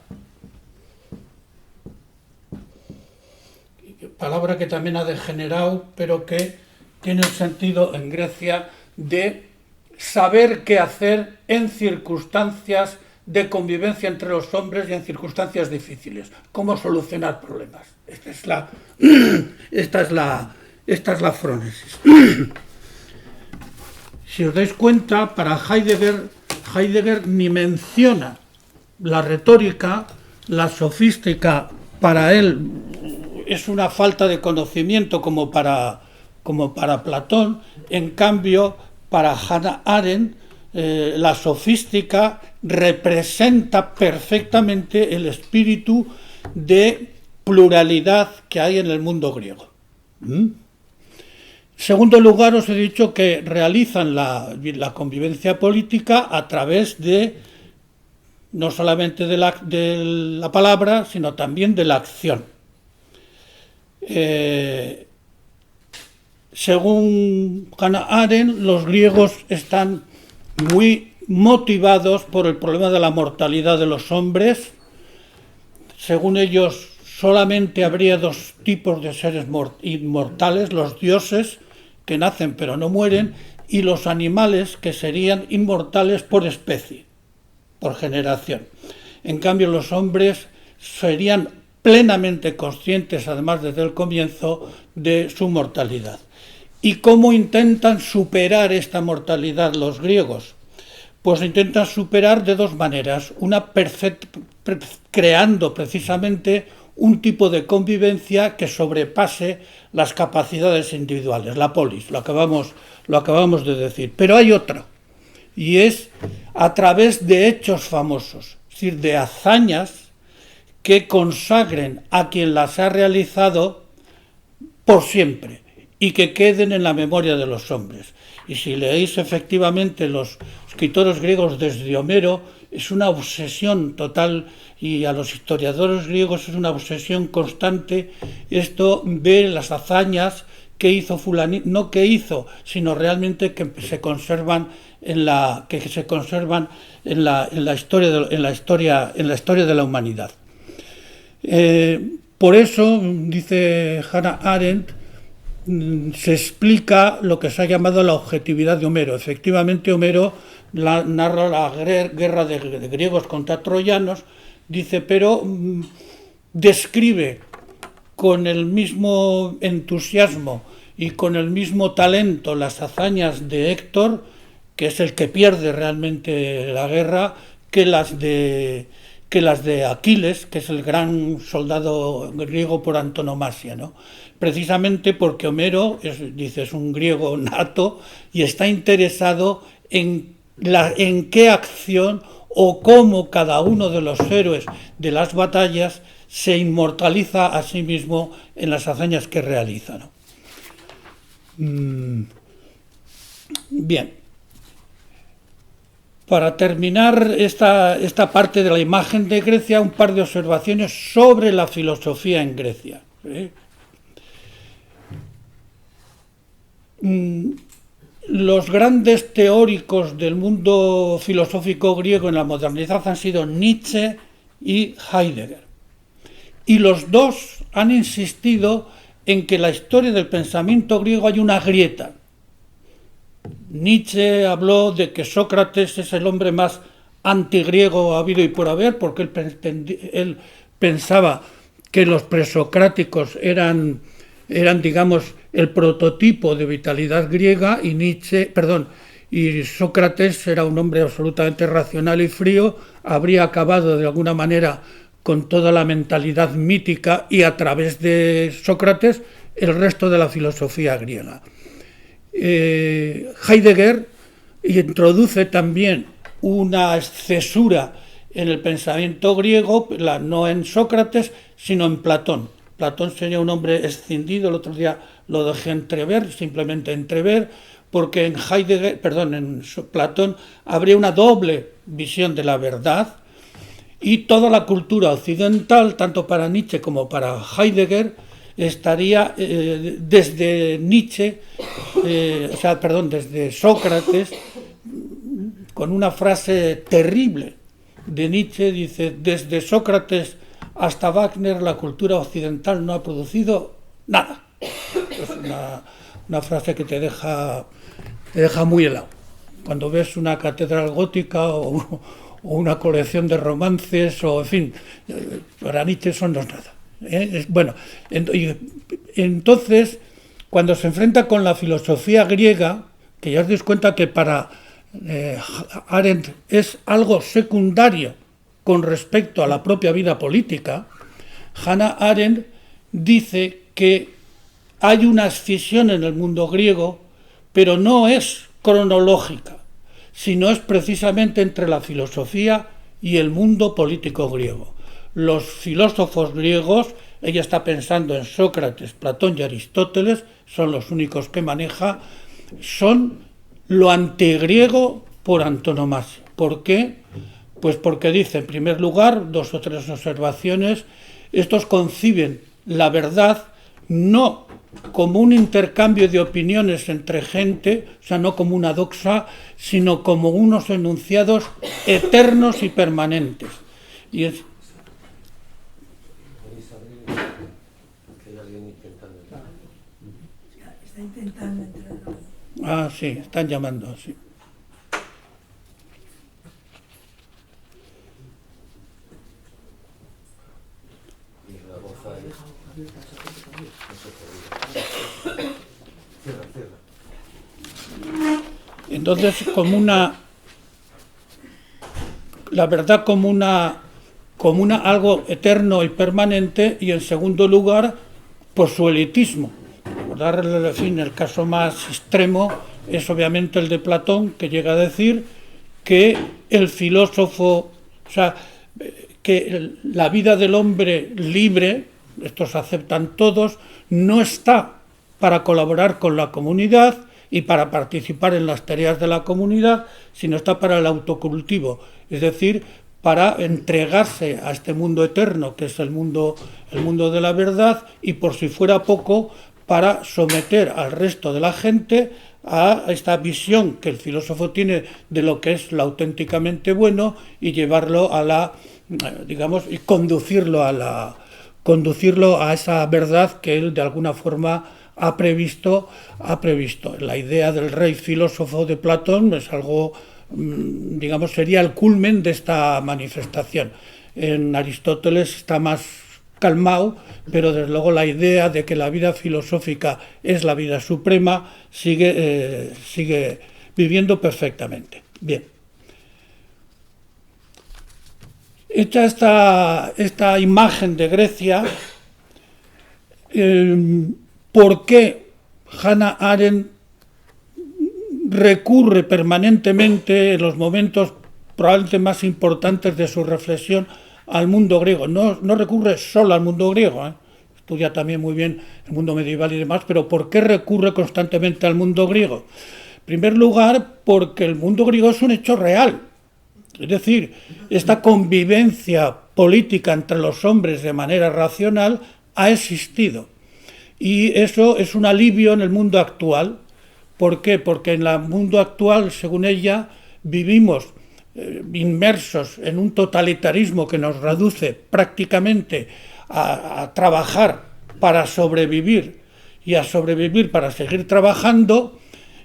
palabra que también ha degenerado, pero que tiene un sentido en Grecia de saber qué hacer en circunstancias de convivencia entre los hombres y en circunstancias difíciles, cómo solucionar problemas. Esta es la frónesis. Si os dais cuenta, para Heidegger ni menciona la retórica, la sofística, para él es una falta de conocimiento como para Platón. En cambio, para Hannah Arendt, la sofística representa perfectamente el espíritu de pluralidad que hay en el mundo griego. Segundo lugar, os he dicho que realizan la convivencia política a través de no solamente de la palabra, sino también de la acción. Según Hannah Arendt, los griegos están muy motivados por el problema de la mortalidad de los hombres. Según ellos, solamente habría dos tipos de seres inmortales: los dioses, que nacen pero no mueren, y los animales, que serían inmortales por especie, por generación. En cambio, los hombres serían plenamente conscientes, además desde el comienzo, de su mortalidad. ¿Y cómo intentan superar esta mortalidad los griegos? Pues intentan superar de dos maneras. Una, creando precisamente un tipo de convivencia que sobrepase las capacidades individuales, la polis, lo acabamos de decir. Pero hay otra, y es a través de hechos famosos, es decir, de hazañas que consagren a quien las ha realizado por siempre y que queden en la memoria de los hombres. Y si leéis efectivamente los escritores griegos desde Homero, es una obsesión total, y a los historiadores griegos es una obsesión constante esto de las hazañas que hizo fulanito, no que hizo, sino realmente que se conservan en la historia de la humanidad. Por eso, dice Hannah Arendt, se explica lo que se ha llamado la objetividad de Homero. Efectivamente, Homero narra la guerra de griegos contra troyanos, dice, pero describe con el mismo entusiasmo y con el mismo talento las hazañas de Héctor, que es el que pierde realmente la guerra, que las de Aquiles, que es el gran soldado griego por antonomasia, ¿no? Precisamente porque Homero es un griego nato y está interesado en qué acción o cómo cada uno de los héroes de las batallas se inmortaliza a sí mismo en las hazañas que realiza, ¿no? Bien. Para terminar esta parte de la imagen de Grecia, un par de observaciones sobre la filosofía en Grecia. Los grandes teóricos del mundo filosófico griego en la modernidad han sido Nietzsche y Heidegger. Y los dos han insistido en que en la historia del pensamiento griego hay una grieta. Nietzsche habló de que Sócrates es el hombre más antigriego habido y por haber, porque él pensaba que los presocráticos eran, digamos, el prototipo de vitalidad griega, y Sócrates era un hombre absolutamente racional y frío, habría acabado de alguna manera con toda la mentalidad mítica y a través de Sócrates el resto de la filosofía griega. Heidegger introduce también una cesura en el pensamiento griego, no en Sócrates, sino en Platón. Platón sería un hombre escindido, el otro día lo dejé entrever, simplemente entrever, porque en Platón habría una doble visión de la verdad, y toda la cultura occidental, tanto para Nietzsche como para Heidegger, estaría desde desde Sócrates, con una frase terrible de Nietzsche, dice: desde Sócrates hasta Wagner la cultura occidental no ha producido nada. Es una frase que te deja muy helado. Cuando ves una catedral gótica o una colección de romances, o en fin, para Nietzsche eso no es nada. Bueno, entonces, cuando se enfrenta con la filosofía griega, que ya os dais cuenta que para Arendt es algo secundario con respecto a la propia vida política, Hannah Arendt dice que hay una escisión en el mundo griego, pero no es cronológica, sino es precisamente entre la filosofía y el mundo político griego. Los filósofos griegos, ella está pensando en Sócrates, Platón y Aristóteles, son los únicos que maneja, son lo antigriego por antonomasia. ¿Por qué? Pues porque dice, en primer lugar, 2 o 3 observaciones, estos conciben la verdad no como un intercambio de opiniones entre gente, o sea, no como una doxa, sino como unos enunciados eternos y permanentes. Y es... Está intentando entrar. Ah, sí, están llamando, sí. Entonces, la verdad como algo eterno y permanente, y en segundo lugar, por su elitismo. En fin, el caso más extremo es obviamente el de Platón, que llega a decir que el filósofo, o sea, que la vida del hombre libre, estos aceptan todos, no está para colaborar con la comunidad y para participar en las tareas de la comunidad, sino está para el autocultivo, es decir, para entregarse a este mundo eterno, que es el mundo de la verdad, y por si fuera poco, para someter al resto de la gente a esta visión que el filósofo tiene de lo que es lo auténticamente bueno y llevarlo a la, digamos, y conducirlo a esa verdad que él de alguna forma ha previsto. La idea del rey filósofo de Platón es algo, digamos, sería el culmen de esta manifestación. En Aristóteles está más calmado, pero desde luego la idea de que la vida filosófica es la vida suprema sigue viviendo perfectamente. Bien. Hecha esta imagen de Grecia, ¿por qué Hannah Arendt recurre permanentemente en los momentos probablemente más importantes de su reflexión al mundo griego? No recurre solo al mundo griego, estudia también muy bien el mundo medieval y demás, pero ¿por qué recurre constantemente al mundo griego? En primer lugar, porque el mundo griego es un hecho real. Es decir, esta convivencia política entre los hombres de manera racional ha existido. Y eso es un alivio en el mundo actual. ¿Por qué? Porque en el mundo actual, según ella, vivimos inmersos en un totalitarismo que nos reduce prácticamente a trabajar para sobrevivir y a sobrevivir para seguir trabajando,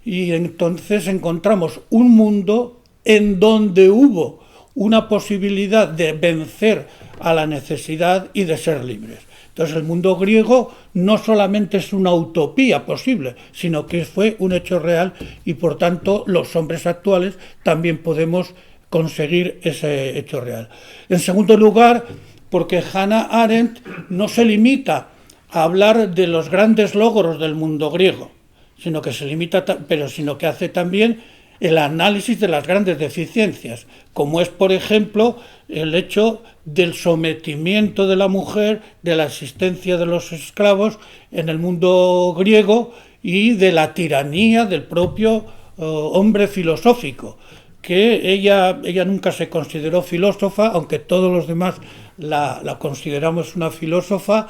y entonces encontramos un mundo en donde hubo una posibilidad de vencer a la necesidad y de ser libres. Entonces el mundo griego no solamente es una utopía posible, sino que fue un hecho real y por tanto los hombres actuales también podemos conseguir ese hecho real. En segundo lugar, porque Hannah Arendt no se limita a hablar de los grandes logros del mundo griego, sino que que hace también el análisis de las grandes deficiencias, como es, por ejemplo, el hecho del sometimiento de la mujer, de la existencia de los esclavos en el mundo griego y de la tiranía del propio hombre filosófico, que ella nunca se consideró filósofa, aunque todos los demás la consideramos una filósofa.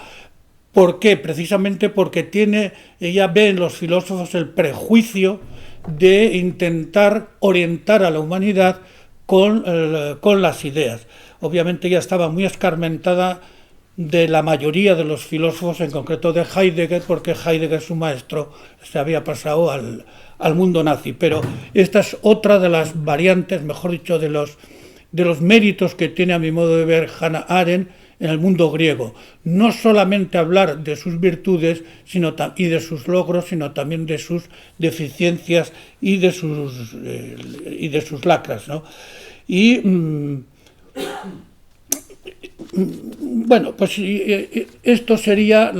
¿Por qué? Precisamente porque ella ve en los filósofos el prejuicio de intentar orientar a la humanidad con las ideas. Obviamente ella estaba muy escarmentada de la mayoría de los filósofos, en concreto de Heidegger, porque Heidegger, su maestro, se había pasado al mundo nazi. Pero esta es otra de las variantes, mejor dicho, de los méritos que tiene, a mi modo de ver, Hannah Arendt en el mundo griego. No solamente hablar de sus virtudes y de sus logros, sino también de sus deficiencias y de sus lacras, ¿no? Y bueno, pues esto sería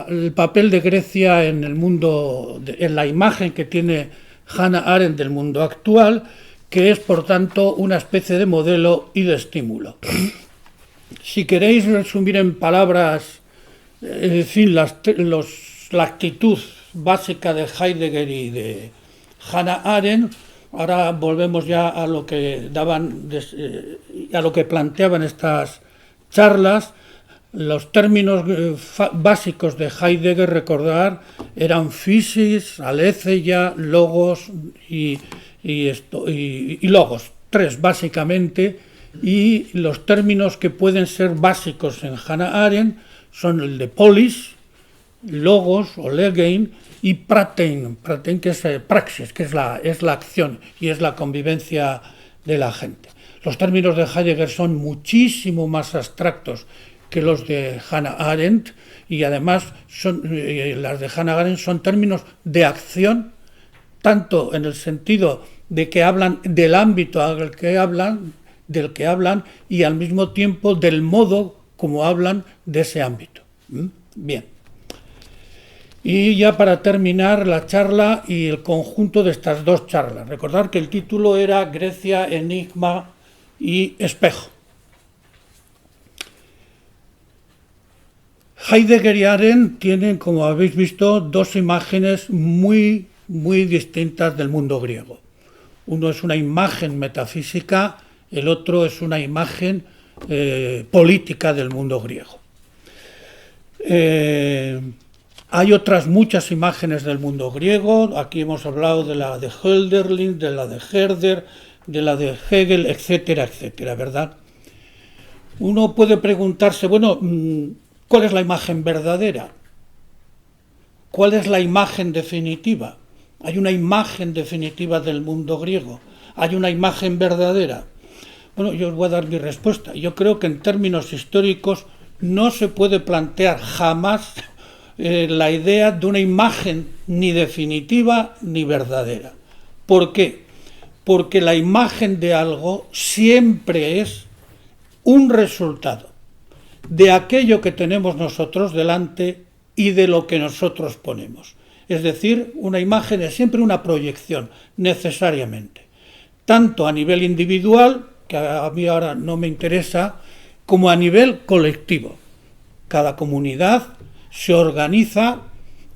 el papel de Grecia en el mundo, en la imagen que tiene Hannah Arendt del mundo actual, que es por tanto una especie de modelo y de estímulo. Si queréis resumir en palabras, la actitud básica de Heidegger y de Hannah Arendt, ahora volvemos ya a lo que planteaban estas charlas. Los términos básicos de Heidegger, recordar, eran physis, aletheia, logos y logos, tres básicamente. Y los términos que pueden ser básicos en Hannah Arendt son el de polis, logos o legein, y pratein, que es praxis, que es la acción y es la convivencia de la gente. Los términos de Heidegger son muchísimo más abstractos que los de Hannah Arendt, y además las de Hannah Arendt son términos de acción, tanto en el sentido de que hablan del ámbito del que hablan y al mismo tiempo del modo como hablan de ese ámbito. Bien. Y ya para terminar la charla y el conjunto de estas dos charlas, recordar que el título era Grecia, Enigma y Espejo. Heidegger y Arendt tienen, como habéis visto, dos imágenes muy, muy distintas del mundo griego. Uno es una imagen metafísica, el otro es una imagen política del mundo griego. Hay otras muchas imágenes del mundo griego. Aquí hemos hablado de la de Hölderlin, de la de Herder, de la de Hegel, etcétera, etcétera, ¿verdad? Uno puede preguntarse, bueno, ¿cuál es la imagen verdadera? ¿Cuál es la imagen definitiva? ¿Hay una imagen definitiva del mundo griego? ¿Hay una imagen verdadera? Bueno, yo os voy a dar mi respuesta. Yo creo que en términos históricos no se puede plantear jamás la idea de una imagen ni definitiva ni verdadera. ¿Por qué? Porque la imagen de algo siempre es un resultado de aquello que tenemos nosotros delante y de lo que nosotros ponemos. Es decir, una imagen es siempre una proyección, necesariamente, tanto a nivel individual, que a mí ahora no me interesa, como a nivel colectivo. Cada comunidad se organiza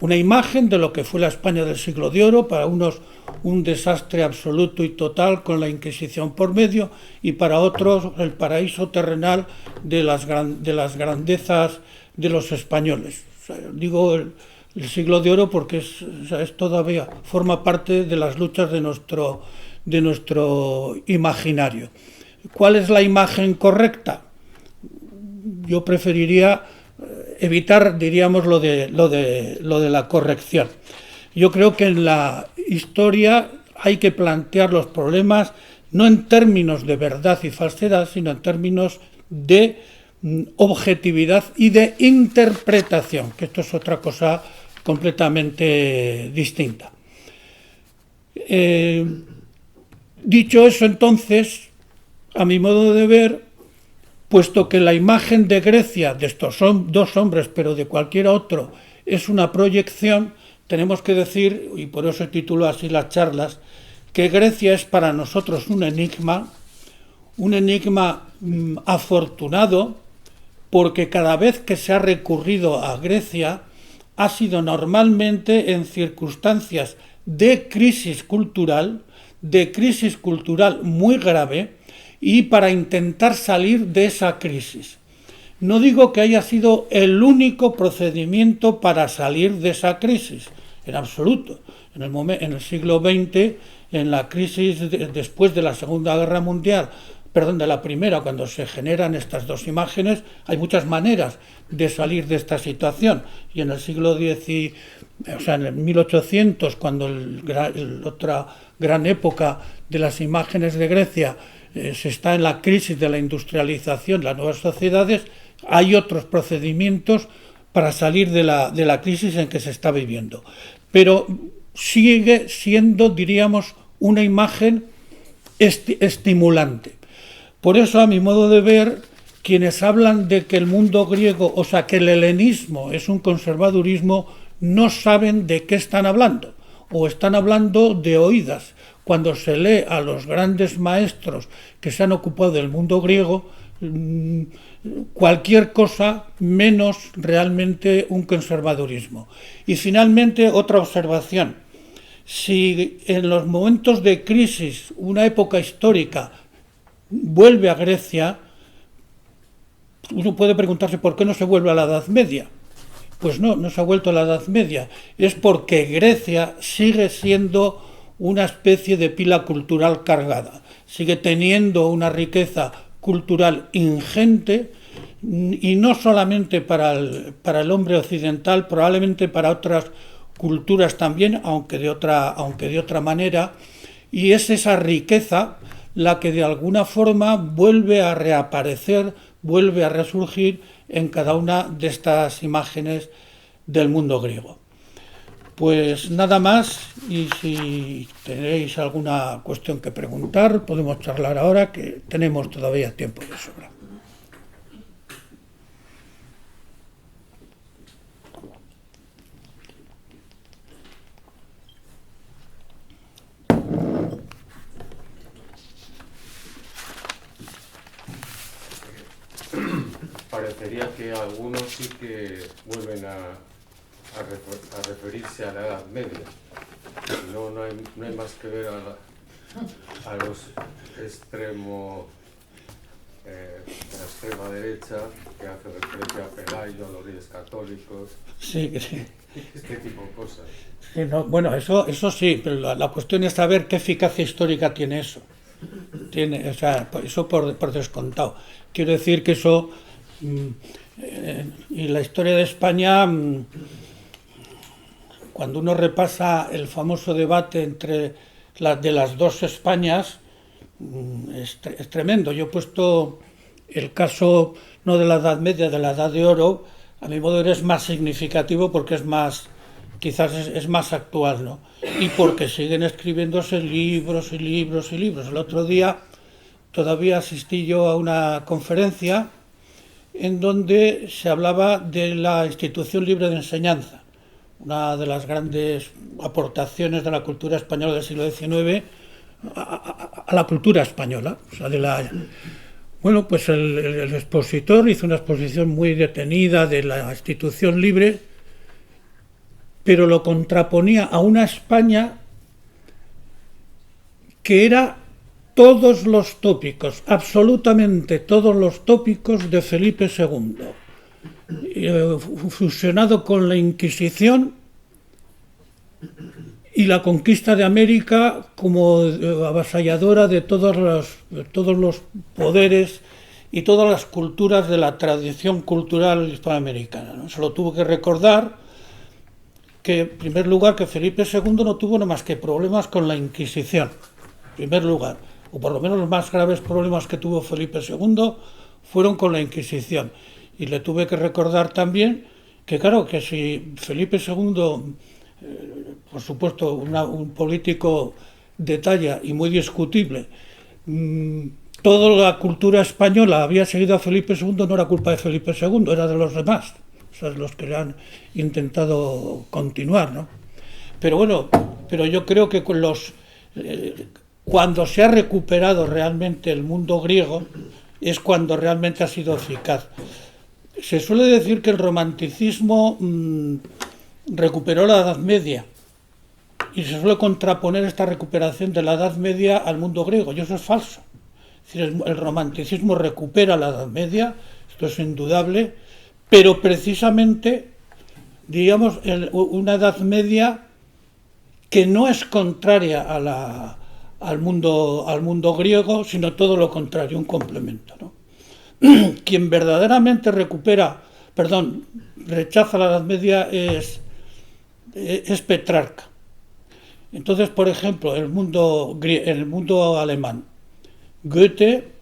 una imagen de lo que fue la España del siglo de oro, para unos un desastre absoluto y total con la Inquisición por medio, y para otros el paraíso terrenal de las grandezas de los españoles. O sea, digo el siglo de oro porque es todavía forma parte de las luchas de nuestro imaginario. ¿Cuál es la imagen correcta? Yo preferiría evitar, diríamos, lo de la corrección. Yo creo que en la historia hay que plantear los problemas no en términos de verdad y falsedad, sino en términos de objetividad y de interpretación, que esto es otra cosa completamente distinta. Dicho eso, entonces, a mi modo de ver, puesto que la imagen de Grecia, de estos dos hombres, pero de cualquier otro, es una proyección, tenemos que decir, y por eso titulo así las charlas, que Grecia es para nosotros un enigma afortunado, porque cada vez que se ha recurrido a Grecia ha sido normalmente en circunstancias de crisis cultural muy grave, y para intentar salir de esa crisis. No digo que haya sido el único procedimiento para salir de esa crisis, en absoluto. En el siglo XX, en la crisis después de la Segunda Guerra Mundial, de la Primera, cuando se generan estas dos imágenes, hay muchas maneras de salir de esta situación. Y en el siglo X, en el 1800, cuando otra gran época de las imágenes de Grecia, se está en la crisis de la industrialización, las nuevas sociedades, hay otros procedimientos para salir de la crisis en que se está viviendo. Pero sigue siendo, diríamos, una imagen estimulante. Por eso, a mi modo de ver, quienes hablan de que el mundo griego, o sea, que el helenismo es un conservadurismo, no saben de qué están hablando, o están hablando de oídas. Cuando se lee a los grandes maestros que se han ocupado del mundo griego, cualquier cosa menos realmente un conservadurismo. Y finalmente, otra observación. Si en los momentos de crisis, una época histórica, vuelve a Grecia, uno puede preguntarse por qué no se vuelve a la Edad Media. Pues no se ha vuelto a la Edad Media. Es porque Grecia sigue siendo una especie de pila cultural cargada. Sigue teniendo una riqueza cultural ingente, y no solamente para el hombre occidental, probablemente para otras culturas también, aunque de otra manera, y es esa riqueza la que de alguna forma vuelve a reaparecer, vuelve a resurgir en cada una de estas imágenes del mundo griego. Pues nada más, y si tenéis alguna cuestión que preguntar, podemos charlar ahora, que tenemos todavía tiempo de sobra. Parecería que algunos sí que vuelven a referirse a la Edad Media. No hay más que ver a los extremos de la extrema derecha, que hace referencia a Pelayo, a los Reyes Católicos, Sí. este tipo de cosas. Sí, no, bueno, eso sí, pero la cuestión es saber qué eficacia histórica tiene eso. Eso por descontado. Quiero decir que eso, y la historia de España, cuando uno repasa el famoso debate entre de las dos Españas, es tremendo. Yo he puesto el caso no de la Edad Media, de la Edad de Oro, a mi modo de ver es más significativo porque quizás es más actual, ¿no? Y porque siguen escribiéndose libros y libros y libros. El otro día todavía asistí yo a una conferencia en donde se hablaba de la institución libre de enseñanza, una de las grandes aportaciones de la cultura española del siglo XIX a la cultura española, o sea, Bueno, pues el expositor hizo una exposición muy detenida de la institución libre, pero lo contraponía a una España que era todos los tópicos, absolutamente todos los tópicos de Felipe II, fusionado con la Inquisición y la conquista de América como avasalladora de todos los poderes y todas las culturas de la tradición cultural hispanoamericana, ¿no? Se lo tuvo que recordar que, en primer lugar, que Felipe II no tuvo nada más que problemas con la Inquisición, en primer lugar, o por lo menos los más graves problemas que tuvo Felipe II fueron con la Inquisición. Y le tuve que recordar también que, claro, que si Felipe II, por supuesto, un político de talla y muy discutible, toda la cultura española había seguido a Felipe II, no era culpa de Felipe II, era de los demás, o sea, de los que le han intentado continuar, ¿no? Pero bueno, pero yo creo que con cuando se ha recuperado realmente el mundo griego es cuando realmente ha sido eficaz. Se suele decir que el romanticismo recuperó la Edad Media y se suele contraponer esta recuperación de la Edad Media al mundo griego, y eso es falso. Es decir, el romanticismo recupera la Edad Media, esto es indudable, pero precisamente, digamos, una Edad Media que no es contraria al mundo griego, sino todo lo contrario, un complemento, ¿no? Quien verdaderamente rechaza la Edad Media es Petrarca. Entonces, por ejemplo, en el mundo alemán, Goethe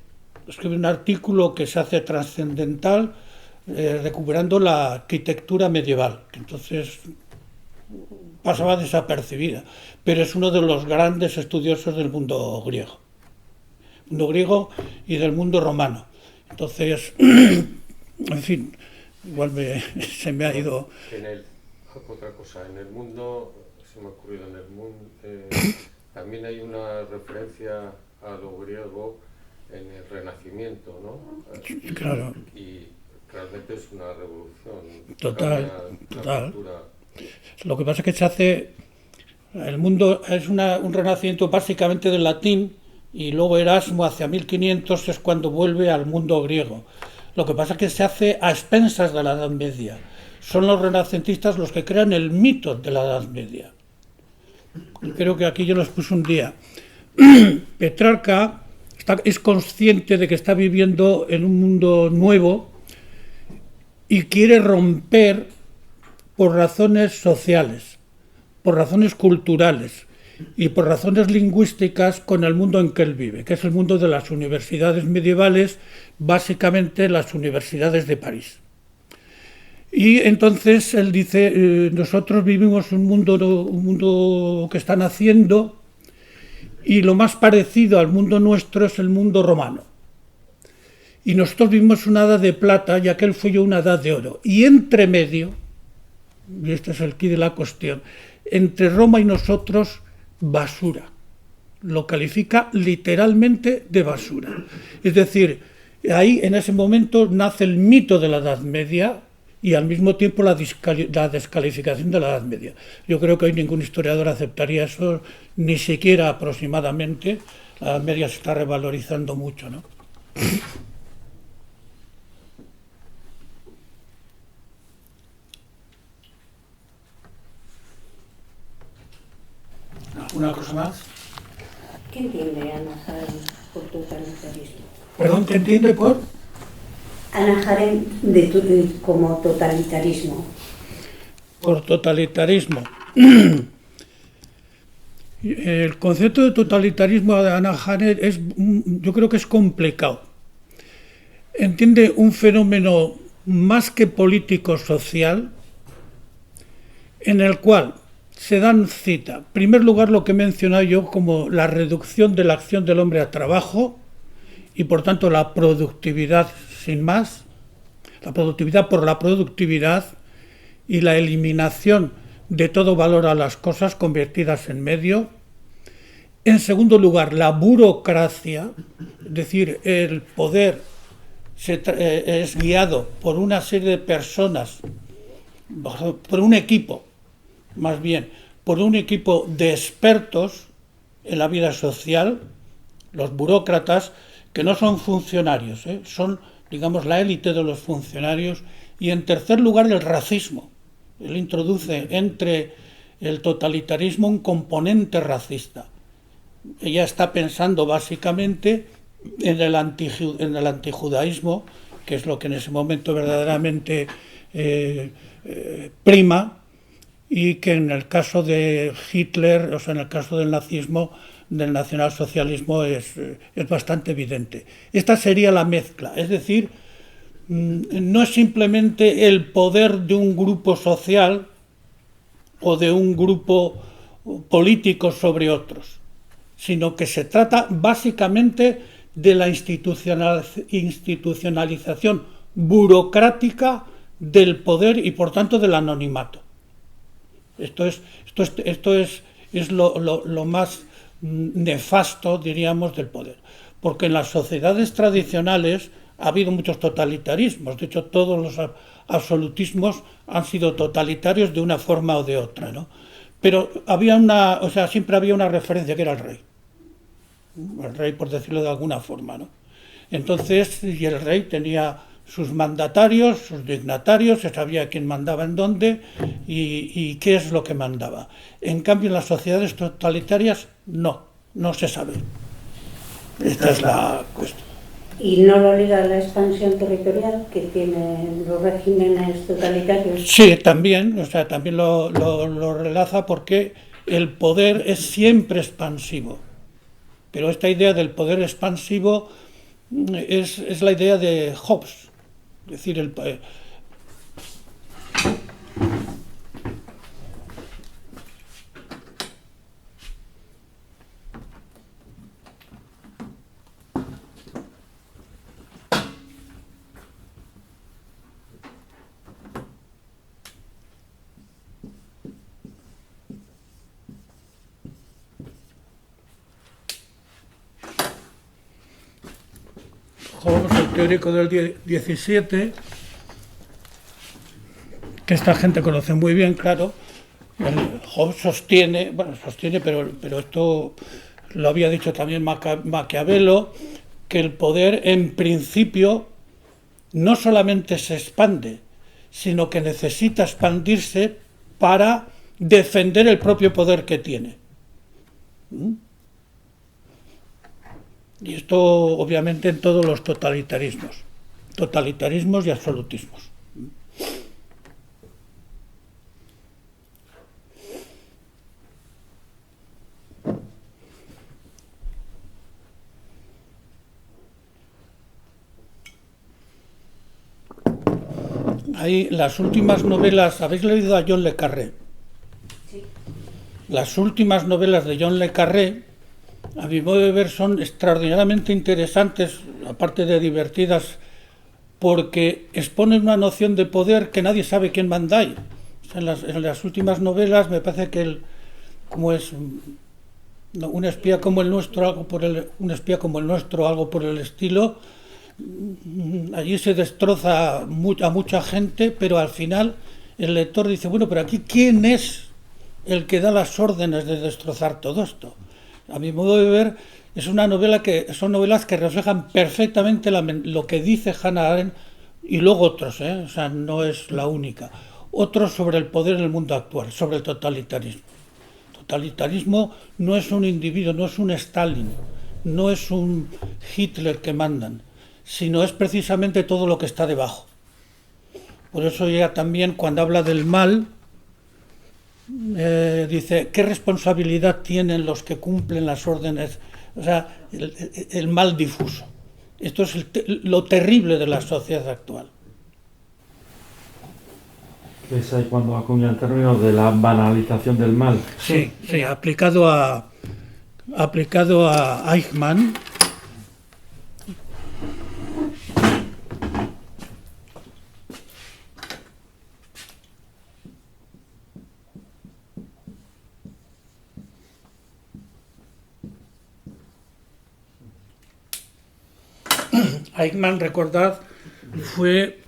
escribe un artículo que se hace trascendental recuperando la arquitectura medieval, que entonces pasaba desapercibida, pero es uno de los grandes estudiosos del mundo griego y del mundo romano. Entonces, en fin, igual se me ha ido. Otra cosa, en el mundo, se me ha ocurrido, en el mundo también hay una referencia a lo griego en el Renacimiento, ¿no? Claro. Y realmente es una revolución. Total. Lo que pasa es que se hace. El mundo es un renacimiento básicamente del latín, y luego Erasmo hacia 1500 es cuando vuelve al mundo griego. Lo que pasa es que se hace a expensas de la Edad Media. Son los renacentistas los que crean el mito de la Edad Media. Y creo que aquí yo los puse un día. Petrarca es consciente de que está viviendo en un mundo nuevo y quiere romper por razones sociales, por razones culturales y por razones lingüísticas con el mundo en que él vive, que es el mundo de las universidades medievales, básicamente las universidades de París. Y entonces él dice, nosotros vivimos un mundo que está naciendo, y lo más parecido al mundo nuestro es el mundo romano. Y nosotros vivimos una edad de plata y aquel fue yo una edad de oro. Y entre medio, y este es el quid de la cuestión, entre Roma y nosotros, basura. Lo califica literalmente de basura. Es decir, ahí en ese momento nace el mito de la Edad Media y al mismo tiempo la descalificación de la Edad Media. Yo creo que hoy ningún historiador aceptaría eso, ni siquiera aproximadamente. La Edad Media se está revalorizando mucho, ¿no? ¿Alguna cosa más? ¿Qué entiende Hannah Arendt por totalitarismo? ¿Perdón, qué entiende por? Hannah Arendt como totalitarismo. Por totalitarismo. El concepto de totalitarismo de Hannah Arendt yo creo que es complicado. Entiende un fenómeno más que político-social en el cual se dan cita, en primer lugar, lo que he mencionado yo como la reducción de la acción del hombre a trabajo y, por tanto, la productividad sin más, la productividad por la productividad y la eliminación de todo valor a las cosas convertidas en medio. En segundo lugar, la burocracia, es decir, el poder es guiado por una serie de personas, por un equipo, más bien, por un equipo de expertos en la vida social, los burócratas, que no son funcionarios, son, digamos, la élite de los funcionarios. Y en tercer lugar, el racismo. Él introduce entre el totalitarismo un componente racista. Ella está pensando básicamente en el antijudaísmo, que es lo que en ese momento verdaderamente prima, y que en el caso de Hitler, o sea, en el caso del nazismo, del nacionalsocialismo, es bastante evidente. Esta sería la mezcla, es decir, no es simplemente el poder de un grupo social o de un grupo político sobre otros, sino que se trata básicamente de la institucionalización burocrática del poder y por tanto del anonimato. Esto es lo más nefasto, diríamos, del poder. Porque en las sociedades tradicionales ha habido muchos totalitarismos. De hecho, todos los absolutismos han sido totalitarios de una forma o de otra, ¿no? Pero siempre había una referencia, que era el rey. El rey, por decirlo de alguna forma, ¿no? Entonces, y el rey tenía sus mandatarios, sus dignatarios, se sabía quién mandaba en dónde y qué es lo que mandaba. En cambio, en las sociedades totalitarias no se sabe. Esta es la cuestión. ¿Y no lo liga a la expansión territorial que tienen los regímenes totalitarios? Sí, también, también lo relaza, porque el poder es siempre expansivo. Pero esta idea del poder expansivo es la idea de Hobbes. Es decir, Hobbes, el teórico del 17, que esta gente conoce muy bien, claro. Hobbes sostiene, pero esto lo había dicho también Maquiavelo, que el poder en principio no solamente se expande, sino que necesita expandirse para defender el propio poder que tiene. Y esto obviamente en todos los totalitarismos y absolutismos. Ahí las últimas novelas, ¿habéis leído a John le Carré? Sí. Las últimas novelas de John le Carré, a mi modo de ver, son extraordinariamente interesantes, aparte de divertidas, porque exponen una noción de poder que nadie sabe quién manda ahí. O sea, en las últimas novelas me parece que como es un espía como el nuestro, algo por el estilo, allí se destroza a mucha gente, pero al final el lector dice, bueno, pero aquí ¿quién es el que da las órdenes de destrozar todo esto? A mi modo de ver, son novelas que reflejan perfectamente lo que dice Hannah Arendt, y luego otros, o sea, no es la única. Otros sobre el poder en el mundo actual, sobre el totalitarismo. El totalitarismo no es un individuo, no es un Stalin, no es un Hitler que mandan, sino es precisamente todo lo que está debajo. Por eso ella también, cuando habla del mal, dice, ¿qué responsabilidad tienen los que cumplen las órdenes? O sea, el mal difuso. Esto es lo terrible de la sociedad actual. Es ahí cuando acuña el término de la banalización del mal. Sí, aplicado a Eichmann. Eichmann, recordad, fue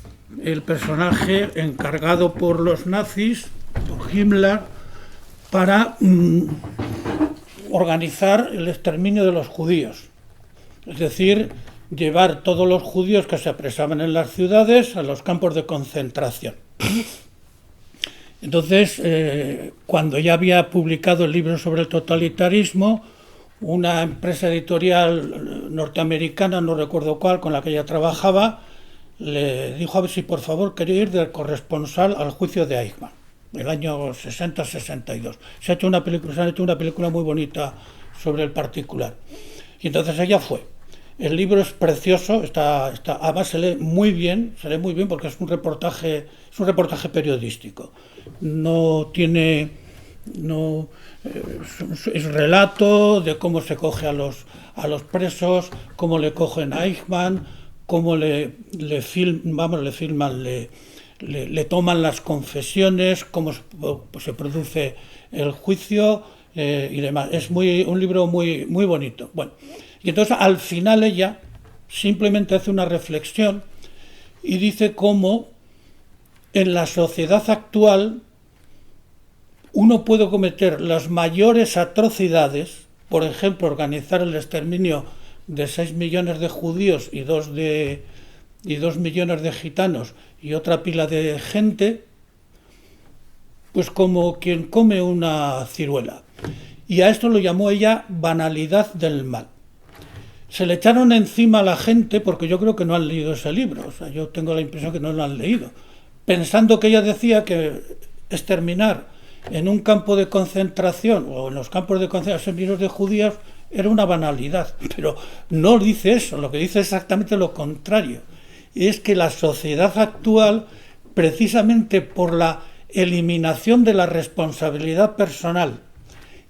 el personaje encargado por los nazis, por Himmler, para organizar el exterminio de los judíos. Es decir, llevar todos los judíos que se apresaban en las ciudades a los campos de concentración. Entonces, cuando ya había publicado el libro sobre el totalitarismo, una empresa editorial norteamericana, no recuerdo cuál, con la que ella trabajaba, le dijo a ver si por favor quería ir de corresponsal al juicio de Eichmann, el año 60-62. Se han hecho una película muy bonita sobre el particular. Y entonces ella fue. El libro es precioso, además se lee muy bien porque es un reportaje periodístico. Es relato de cómo se coge a los presos, cómo le cogen a Eichmann, cómo le toman las confesiones, cómo se produce el juicio y demás. Es un libro muy, muy bonito. Bueno, y entonces al final ella simplemente hace una reflexión y dice cómo en la sociedad actual uno puede cometer las mayores atrocidades, por ejemplo, organizar el exterminio de 6 millones de judíos y 2 millones de gitanos y otra pila de gente, pues como quien come una ciruela. Y a esto lo llamó ella banalidad del mal. Se le echaron encima a la gente porque yo creo que no han leído ese libro, o sea, yo tengo la impresión que no lo han leído, pensando que ella decía que exterminar en un campo de concentración o en los campos de concentración miles de judíos era una banalidad, pero no dice eso, lo que dice es exactamente lo contrario. Y es que la sociedad actual, precisamente por la eliminación de la responsabilidad personal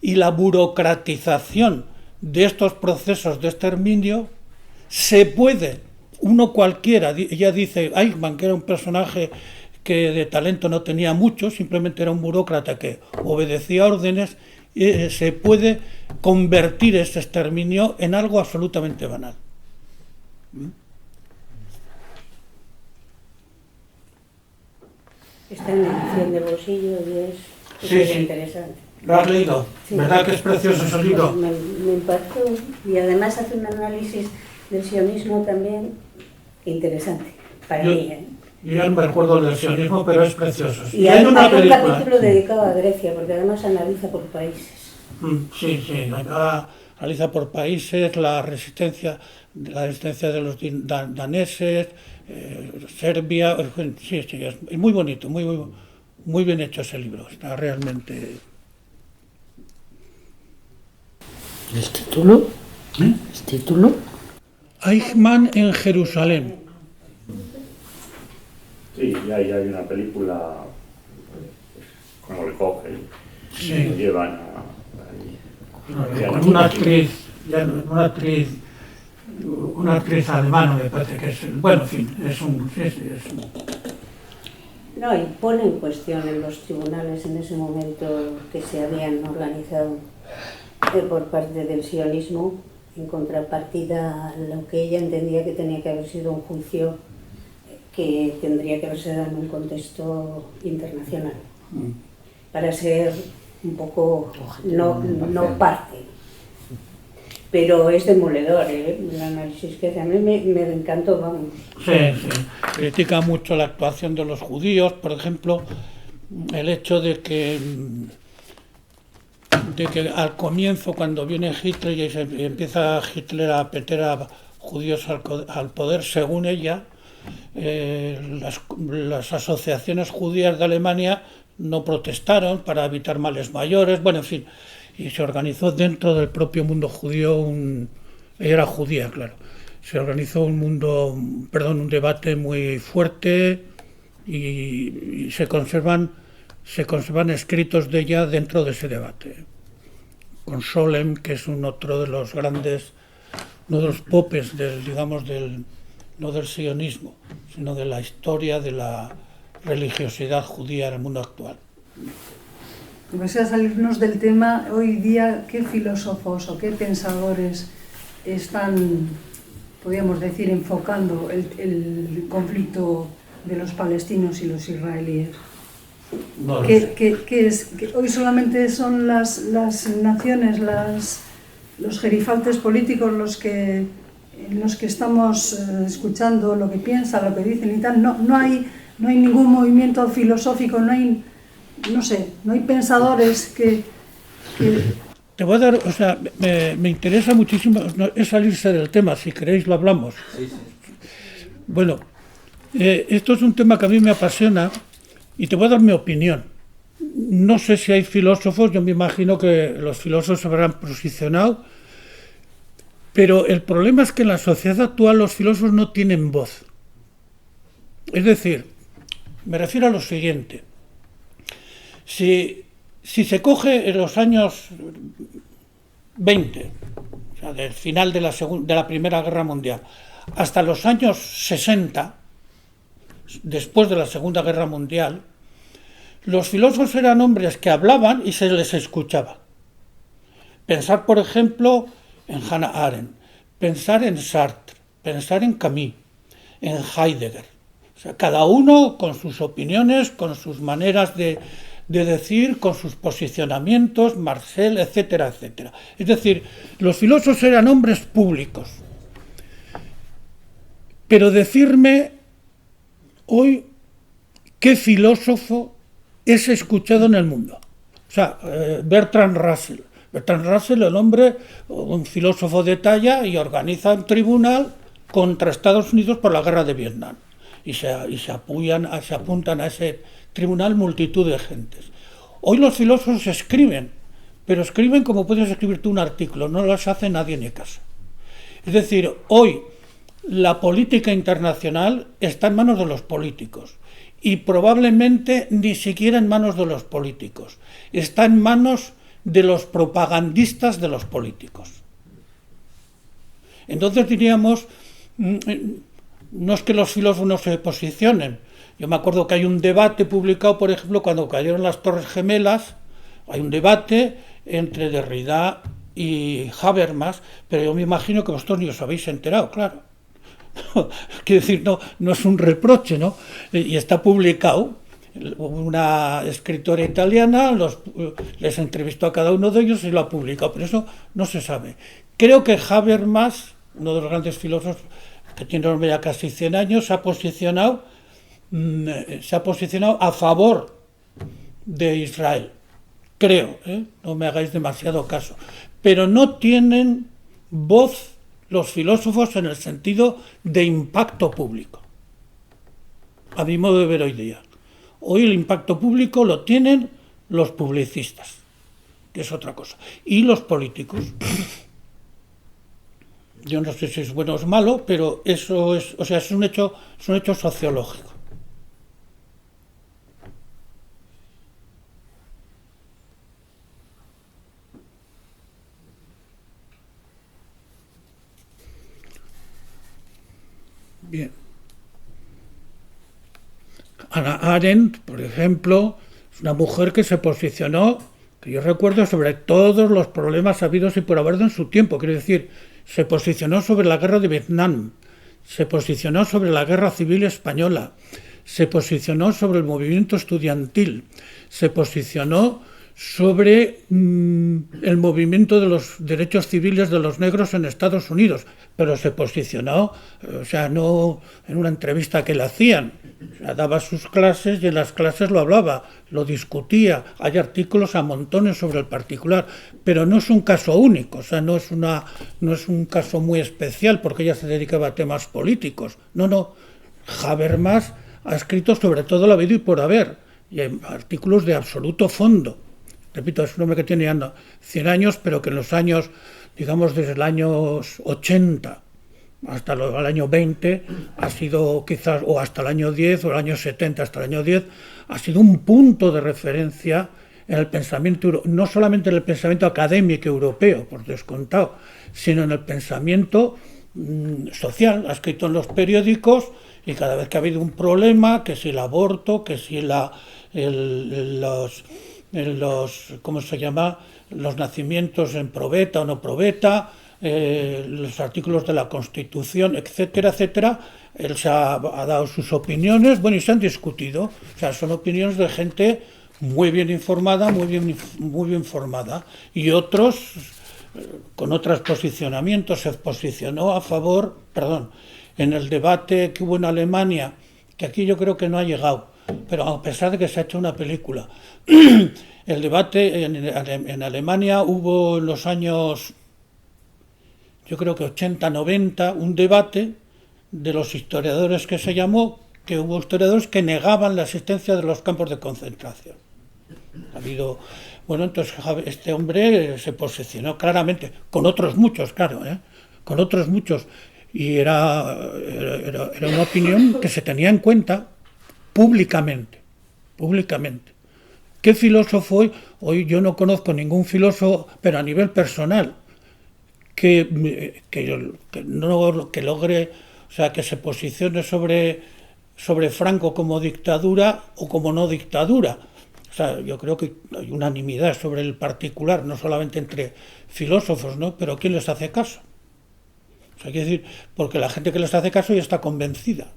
y la burocratización de estos procesos de exterminio, se puede, uno cualquiera, ella dice, Eichmann, que era un personaje que de talento no tenía mucho, simplemente era un burócrata que obedecía órdenes, se puede convertir ese exterminio en algo absolutamente banal. Está en la edición de bolsillo y es interesante. ¿Lo has leído? Sí. ¿Verdad que es precioso ese libro? Me impactó y además hace un análisis del sionismo también interesante para mí. Yo no me recuerdo del sionismo, pero es precioso. Y hay un capítulo dedicado a Grecia, porque además analiza por países. Sí, analiza por países la resistencia de los daneses, Serbia. Sí, es muy bonito, muy bien hecho ese libro. Está realmente. ¿El título? ¿El título? Eichmann en Jerusalén. Sí, y ahí hay una película, como le cogen, Sí. lo llevan Con una actriz alemana, me parece que es. Bueno, en fin, es un. No, y pone en cuestión en los tribunales en ese momento que se habían organizado por parte del sionismo, en contrapartida a lo que ella entendía que tenía que haber sido un juicio que tendría que haberse dado en un contexto internacional, para ser un poco, no parte. Pero es demoledor, el análisis que hace. A mí me encantó, vamos. Sí. Critica mucho la actuación de los judíos, por ejemplo, el hecho de que al comienzo, cuando viene Hitler y empieza Hitler a meter a judíos al poder, según ella, las asociaciones judías de Alemania no protestaron para evitar males mayores, bueno, en fin, y se organizó dentro del propio mundo judío ella era judía, claro, se organizó un debate muy fuerte y se conservan escritos de ella dentro de ese debate, con Scholem, que es uno de los popes no del sionismo, sino de la historia de la religiosidad judía en el mundo actual. Vamos a salirnos del tema. Hoy día, ¿qué filósofos o qué pensadores están podríamos decir, enfocando el conflicto de los palestinos y los israelíes? No lo sé. Que hoy solamente son las naciones, los gerifaltes políticos los que estamos escuchando lo que piensan, lo que dicen y tal. No hay ningún movimiento filosófico, no hay pensadores que... Te voy a dar, o sea, me interesa muchísimo, es salirse del tema, si queréis lo hablamos. Sí, sí. Bueno, esto es un tema que a mí me apasiona y te voy a dar mi opinión. No sé si hay filósofos, yo me imagino que los filósofos se habrán posicionado, pero el problema es que en la sociedad actual los filósofos no tienen voz. Es decir, me refiero a lo siguiente. Si se coge en los años 20, o sea, del final de la Primera Guerra Mundial, hasta los años 60, después de la Segunda Guerra Mundial, los filósofos eran hombres que hablaban y se les escuchaba. Pensar, por ejemplo, en Hannah Arendt, pensar en Sartre, pensar en Camus, en Heidegger. O sea, cada uno con sus opiniones, con sus maneras de decir, con sus posicionamientos, Marcel, etcétera, etcétera. Es decir, los filósofos eran hombres públicos. Pero decirme hoy qué filósofo es escuchado en el mundo. O sea, Bertrand Russell. Bertrand Russell, el hombre, un filósofo de talla, y organiza un tribunal contra Estados Unidos por la guerra de Vietnam. Y se apuntan a ese tribunal multitud de gentes. Hoy los filósofos escriben, pero escriben como puedes escribir tú un artículo, no las hace nadie ni caso. Es decir, hoy la política internacional está en manos de los políticos y probablemente ni siquiera en manos de los políticos, está en manos de los propagandistas de los políticos. Entonces diríamos, no es que los filósofos no se posicionen. Yo me acuerdo que hay un debate publicado, por ejemplo, cuando cayeron las Torres Gemelas, hay un debate entre Derrida y Habermas, pero yo me imagino que vosotros ni os habéis enterado, claro. Quiero decir, no es un reproche, ¿no? Y está publicado. Una escritora italiana les entrevistó a cada uno de ellos y lo ha publicado, pero eso no se sabe. Creo que Habermas, uno de los grandes filósofos que tiene ya casi 100 años, se ha posicionado a favor de Israel. Creo, no me hagáis demasiado caso. Pero no tienen voz los filósofos en el sentido de impacto público, a mi modo de ver hoy día. Hoy el impacto público lo tienen los publicistas, que es otra cosa, y los políticos. Yo no sé si es bueno o es malo, pero eso es, o sea, es un hecho sociológico. Bien. Hannah Arendt, por ejemplo, es una mujer que se posicionó, que yo recuerdo, sobre todos los problemas habidos y por haber en su tiempo. Quiero decir, se posicionó sobre la guerra de Vietnam, se posicionó sobre la guerra civil española, se posicionó sobre el movimiento estudiantil, se posicionó sobre el movimiento de los derechos civiles de los negros en Estados Unidos, pero se posicionó, o sea, no en una entrevista que le hacían, o sea, daba sus clases y en las clases lo hablaba, lo discutía, hay artículos a montones sobre el particular, pero no es un caso único, o sea, no es un caso muy especial porque ella se dedicaba a temas políticos, no, Habermas ha escrito sobre todo la vida y por haber, y hay artículos de absoluto fondo. Repito, es un hombre que tiene ya 100 años, pero que en los años, digamos, desde el año 80 hasta el año 20, ha sido quizás, o hasta el año 10, o el año 70 hasta el año 10, ha sido un punto de referencia en el pensamiento, no solamente en el pensamiento académico europeo, por descontado, sino en el pensamiento social. Ha escrito en los periódicos y cada vez que ha habido un problema, que si el aborto, que si ¿cómo se llama?, los nacimientos en probeta o no probeta, los artículos de la Constitución, etcétera, etcétera. Él ha dado sus opiniones, bueno, y se han discutido. O sea, son opiniones de gente muy bien informada, muy bien formada. Y otros, con otros posicionamientos, se posicionó a favor, en el debate que hubo en Alemania, que aquí yo creo que no ha llegado, pero a pesar de que se ha hecho una película. El debate en Alemania hubo en los años, yo creo que 80, 90, un debate de los historiadores que se llamó, que hubo historiadores que negaban la existencia de los campos de concentración. Ha habido, bueno, entonces este hombre se posicionó claramente, con otros muchos, claro, con otros muchos, y era una opinión que se tenía en cuenta públicamente. ¿Qué filósofo hoy yo no conozco ningún filósofo, pero a nivel personal, que logre, o sea, que se posicione sobre Franco como dictadura o como no dictadura? O sea, yo creo que hay unanimidad sobre el particular, no solamente entre filósofos, ¿no? Pero ¿quién les hace caso? O sea, hay que decir, porque la gente que les hace caso ya está convencida.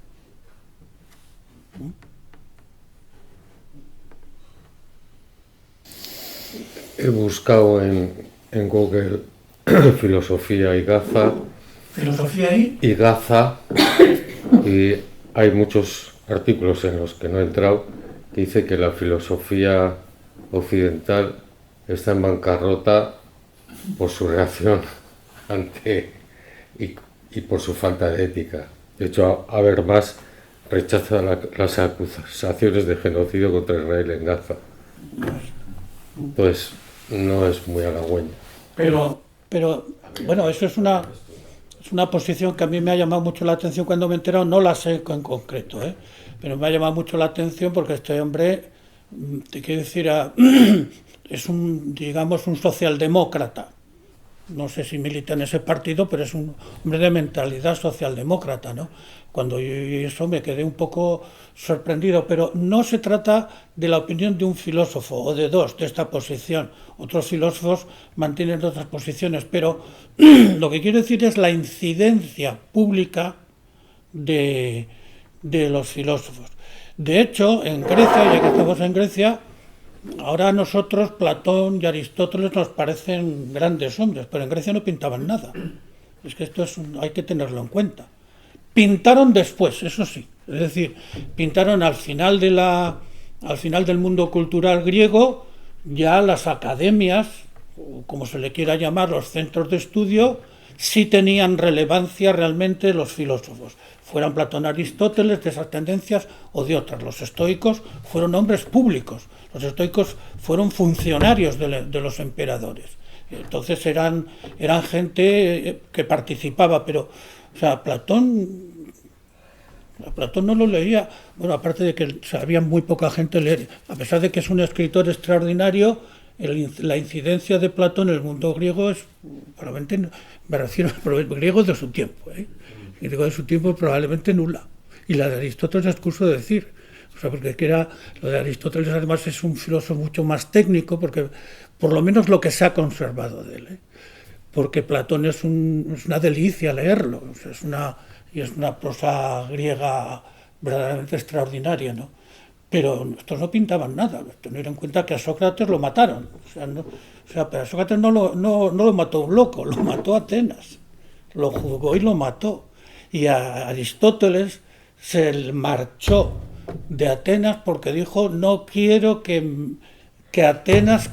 He buscado en Google filosofía y Gaza. ¿Filosofía y Gaza, y hay muchos artículos en los que no he entrado, que dice que la filosofía occidental está en bancarrota por su reacción ante y por su falta de ética. De hecho, Habermas rechaza las acusaciones de genocidio contra Israel en Gaza. Entonces, no es muy halagüeño. Pero bueno, eso es una posición que a mí me ha llamado mucho la atención cuando me he enterado, no la sé en concreto, pero me ha llamado mucho la atención porque este hombre, te quiero decir, es digamos un socialdemócrata. No sé si milita en ese partido, pero es un hombre de mentalidad socialdemócrata, ¿no? Cuando yo eso me quedé un poco sorprendido, pero no se trata de la opinión de un filósofo o de dos de esta posición. Otros filósofos mantienen otras posiciones, pero lo que quiero decir es la incidencia pública de los filósofos. De hecho, en Grecia, ya que estamos en Grecia, ahora a nosotros Platón y Aristóteles nos parecen grandes hombres, pero en Grecia no pintaban nada. Es que esto hay que tenerlo en cuenta. Pintaron después, eso sí, es decir, pintaron al final del mundo cultural griego, ya las academias, o como se le quiera llamar, los centros de estudio, sí tenían relevancia realmente los filósofos, fueran Platón, Aristóteles, de esas tendencias o de otras. Los estoicos fueron hombres públicos, los estoicos fueron funcionarios de los emperadores. Entonces eran gente que participaba, pero, o sea, Platón no lo leía, bueno, aparte de que sabía muy poca gente leer, a pesar de que es un escritor extraordinario, la incidencia de Platón en el mundo griego es, probablemente, me refiero al griego de su tiempo, y digo de su tiempo probablemente nula, y la de Aristóteles es excuso de decir, o sea, porque lo de Aristóteles además es un filósofo mucho más técnico, porque por lo menos lo que se ha conservado de él, porque Platón es una delicia leerlo, o sea, es una prosa griega verdaderamente extraordinaria, ¿no? Pero estos no pintaban nada, tener en cuenta que a Sócrates lo mataron, pero a Sócrates no lo mató un loco, lo mató Atenas, lo juzgó y lo mató, y a Aristóteles se marchó de Atenas porque dijo: no quiero que Atenas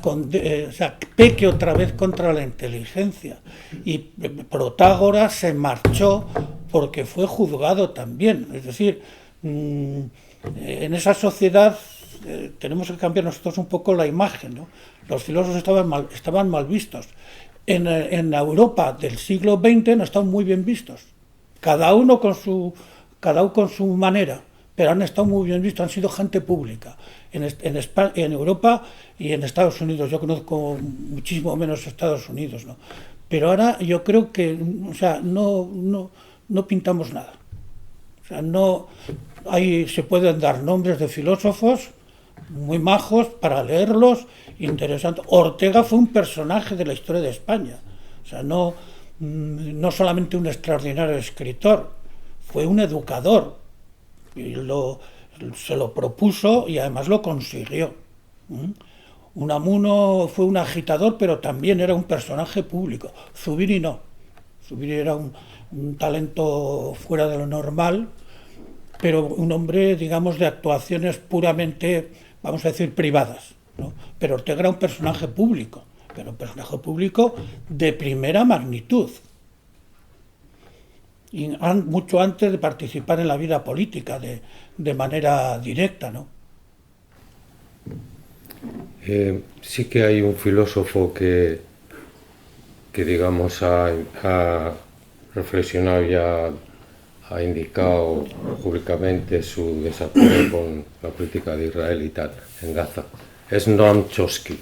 peque otra vez contra la inteligencia, y Protágoras se marchó porque fue juzgado también. Es decir, en esa sociedad tenemos que cambiar nosotros un poco la imagen, ¿no? Los filósofos estaban mal vistos. En Europa del siglo XX no están muy bien vistos, cada uno con su manera, pero han estado muy bien vistos, han sido gente pública. En España, en Europa y en Estados Unidos, yo conozco muchísimo menos Estados Unidos, ¿no? Pero ahora yo creo que, o sea, no pintamos nada. O sea, se pueden dar nombres de filósofos muy majos para leerlos, interesantes. Ortega fue un personaje de la historia de España. O sea, no solamente un extraordinario escritor, fue un educador. Y se lo propuso y además lo consiguió. Unamuno fue un agitador, pero también era un personaje público. Zubiri no. Zubiri era un talento fuera de lo normal, pero un hombre, digamos, de actuaciones puramente, vamos a decir, privadas, ¿no? Pero Ortega era un personaje público, pero un personaje público de primera magnitud. Y mucho antes de participar en la vida política de manera directa, ¿no? Sí que hay un filósofo que digamos, ha reflexionado y ha indicado públicamente su desacuerdo con la política de Israel y tal, en Gaza. Es Noam Chomsky.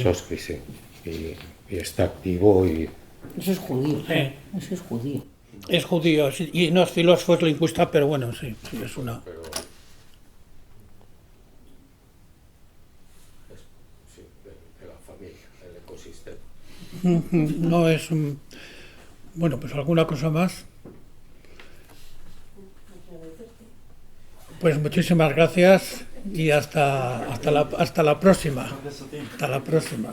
Chomsky, sí. Y está activo y... Eso es judío. Sí. Eso es judío. Es judío, sí, y no es filósofo, es lingüista, pero bueno, sí, es una... Sí, de la familia, del ecosistema. No es un... Bueno, pues alguna cosa más. Pues muchísimas gracias y hasta la próxima. Hasta la próxima.